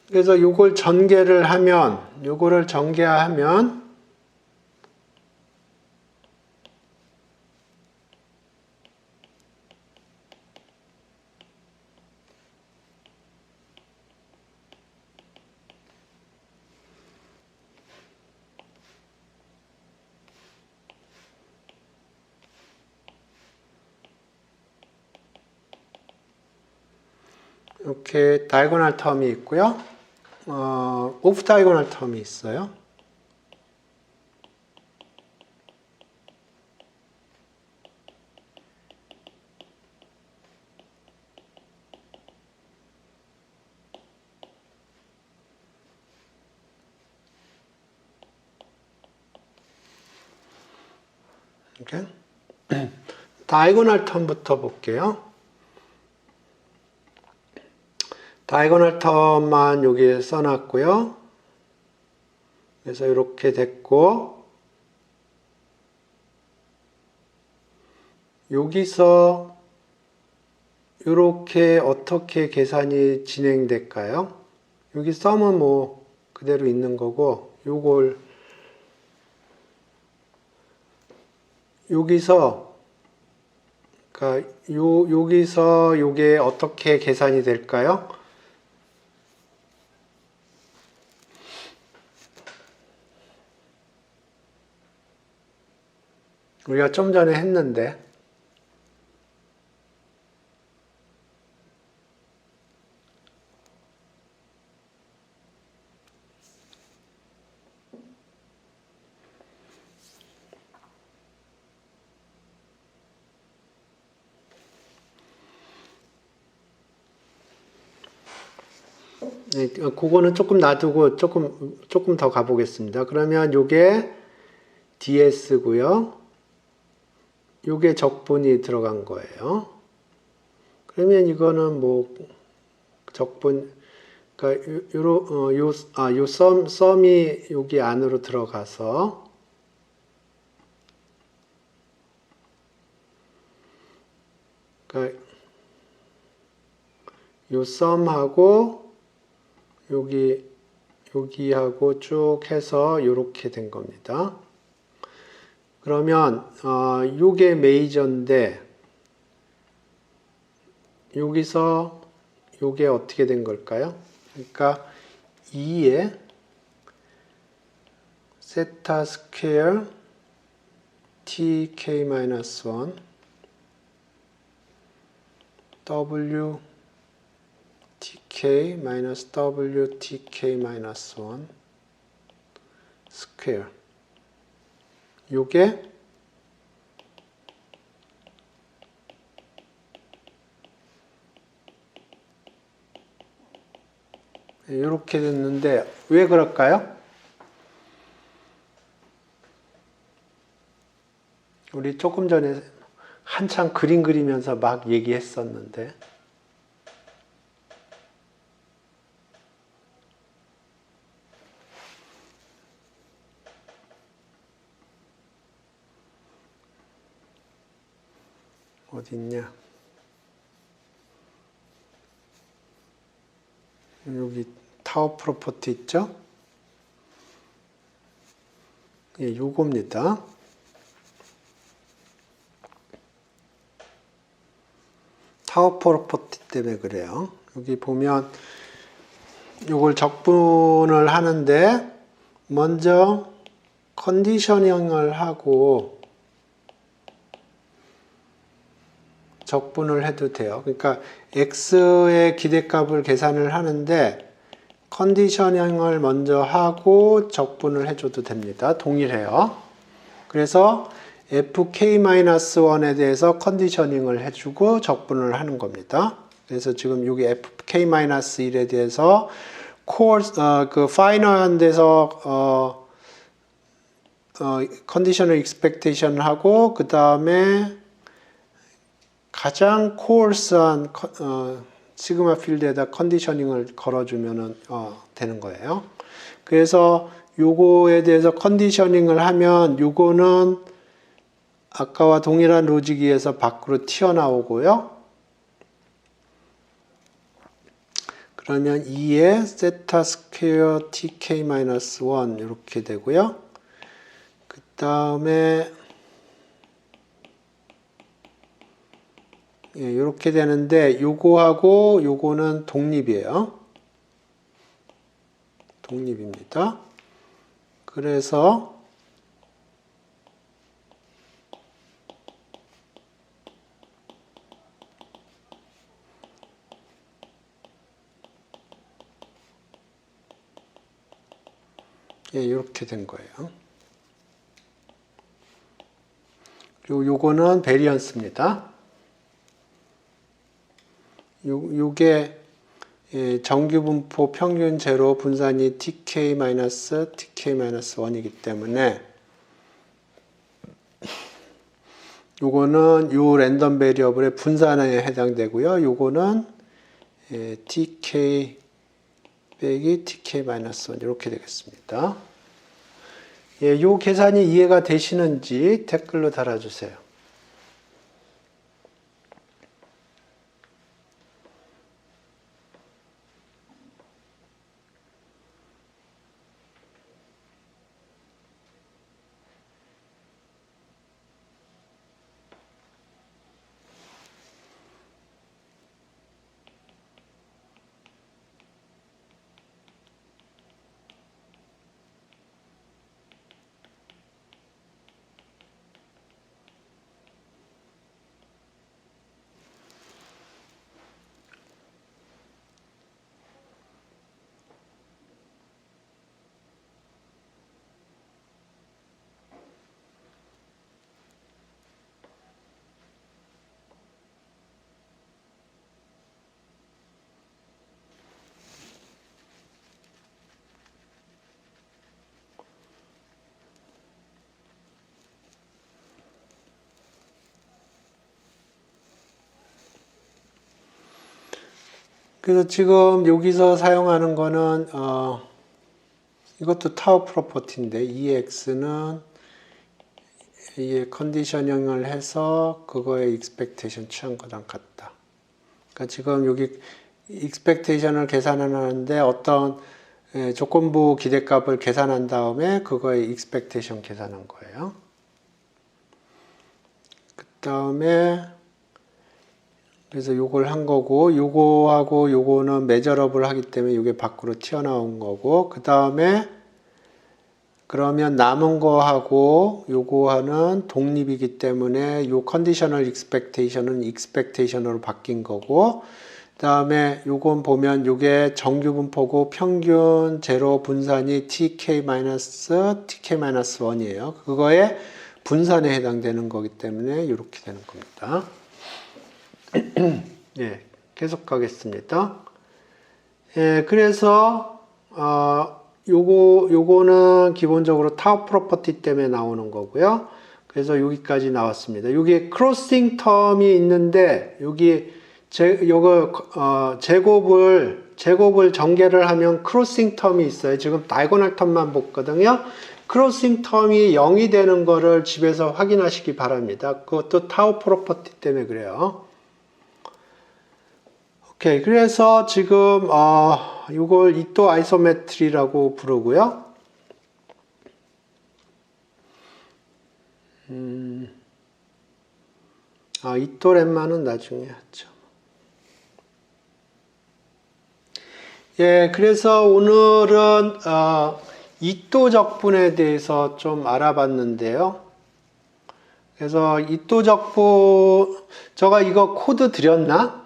그래서 요걸 전개를 하면, 요거를 전개하면, 이렇게 다이고널 텀이 있고요. 오프 다이고널 텀이 있어요. 이렇게 다이고널 텀부터 볼게요. 다이고널 텀만 여기에 써놨고요. 그래서 이렇게 됐고, 여기서 이렇게 어떻게 계산이 진행될까요? 여기 썸은 뭐 그대로 있는 거고, 요걸 여기서 그러니까 여기서 요게 어떻게 계산이 될까요? 우리가 좀 전에 했는데 네, 그거는 조금 놔두고 조금 더 가보겠습니다. 그러면 요게 ds고요. 요게 적분이 들어간 거예요. 그러면 이거는 뭐 적분, 그러니까 요 썸이 여기 안으로 들어가서 그러니까 요 썸하고 여기하고 쭉 해서 이렇게 된 겁니다. 그러면 요게 메이저인데 여기서 요게 어떻게 된 걸까요? 그러니까 2에 세타 스퀘어 tk-1 w tk w tk-1 스퀘어 요게 이렇게 됐는데 왜 그럴까요? 우리 조금 전에 한참 그림 그리면서 막 얘기했었는데 어딨냐? 여기 타워 프로퍼티 있죠? 예, 요겁니다. 타워 프로퍼티 때문에 그래요. 여기 보면 요걸 적분을 하는데 먼저 컨디셔닝을 하고 적분을 해도 돼요. 그러니까 x의 기대값을 계산을 하는데 컨디셔닝을 먼저 하고 적분을 해줘도 됩니다. 동일해요. 그래서 fk-1에 대해서 컨디셔닝을 해주고 적분을 하는 겁니다. 그래서 지금 여기 fk-1에 대해서 그 파이널한 데서 컨디셔널 익스펙테이션을 하고 그 다음에 가장 코어스한 시그마 필드에다 컨디셔닝을 걸어주면 되는 거예요. 그래서 요거에 대해서 컨디셔닝을 하면 요거는 아까와 동일한 로직에서 밖으로 튀어나오고요. 그러면 2의 세타 스퀘어 tk-1 이렇게 되고요. 그 다음에 예, 이렇게 되는데 요거하고 요거는 독립이에요. 독립입니다. 그래서 예, 이렇게 된 거예요. 그리고 요거는 베리언스입니다. 요게 정규분포 평균 제로 분산이 tk-tk-1이기 때문에 요거는 요 랜덤 베리어블의 분산에 해당되고요. 요거는 tk 빼기 tk-1 이렇게 되겠습니다. 예, 요 계산이 이해가 되시는지 댓글로 달아주세요. 그래서 지금 여기서 사용하는 거는 이것도 타워 프로퍼티인데 EX는 이 컨디셔닝을 해서 그거의 익스펙테이션 취한 거랑 같다. 그러니까 지금 여기 익스펙테이션을 계산하는데 어떤 조건부 기대값을 계산한 다음에 그거의 익스펙테이션 계산한 거예요. 그 다음에 그래서 요걸 한 거고, 요거하고 요거는 매저러블 하기 때문에 요게 밖으로 튀어나온 거고, 그 다음에 그러면 남은 거하고 요거하는 독립이기 때문에 요 컨디셔널 익스펙테이션은 익스펙테이션으로 바뀐 거고, 그 다음에 요건 보면 요게 정규 분포고 평균 제로 분산이 tk-1이에요. 그거에 분산에 해당되는 거기 때문에 이렇게 되는 겁니다. 예, 계속 가겠습니다. 예, 그래서 요거는 기본적으로 타워 프로퍼티 때문에 나오는 거고요. 그래서 여기까지 나왔습니다. 여기 크로싱 텀이 있는데 여기 제곱을 전개를 하면 크로싱 텀이 있어요. 지금 다이고널 텀만 봤거든요. 크로싱 텀이 0이 되는 거를 집에서 확인하시기 바랍니다. 그것도 타워 프로퍼티 때문에 그래요. 오케이. 그래서 지금 이걸 이또 아이소메트리라고 부르고요. 이또 렘마는 나중에 하죠. 예, 그래서 오늘은 이또 적분에 대해서 좀 알아봤는데요. 그래서 이또 적분, 제가 이거 코드 드렸나?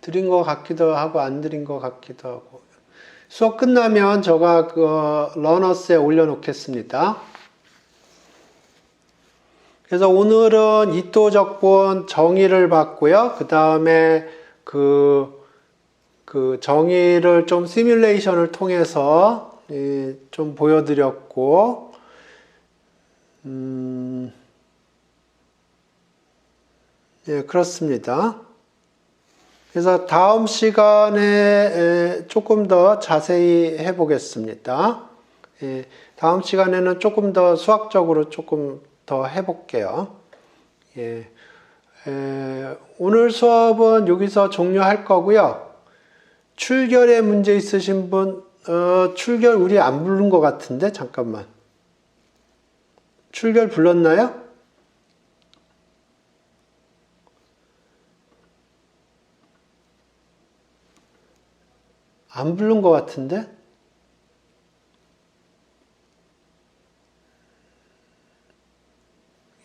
드린 것 같기도 하고 안 드린 것 같기도 하고. 수업 끝나면 제가 그 러너스에 올려놓겠습니다. 그래서 오늘은 이또 적분 정의를 봤고요. 그 다음에 그 정의를 좀 시뮬레이션을 통해서 좀 보여드렸고, 예, 그렇습니다. 그래서 다음 시간에 조금 더 자세히 해보겠습니다. 예, 다음 시간에는 조금 더 수학적으로 조금 더 해볼게요. 예, 오늘 수업은 여기서 종료할 거고요. 출결에 문제 있으신 분, 출결 우리 안 부른 것 같은데 잠깐만. 출결 불렀나요? 안 부른 것 같은데?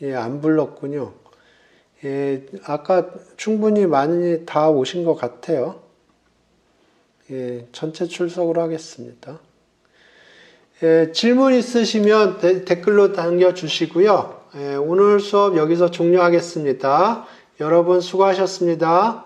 예, 안 불렀군요. 예, 아까 충분히 많이 다 오신 것 같아요. 예, 전체 출석으로 하겠습니다. 예, 질문 있으시면 댓글로 남겨주시고요. 예, 오늘 수업 여기서 종료하겠습니다. 여러분 수고하셨습니다.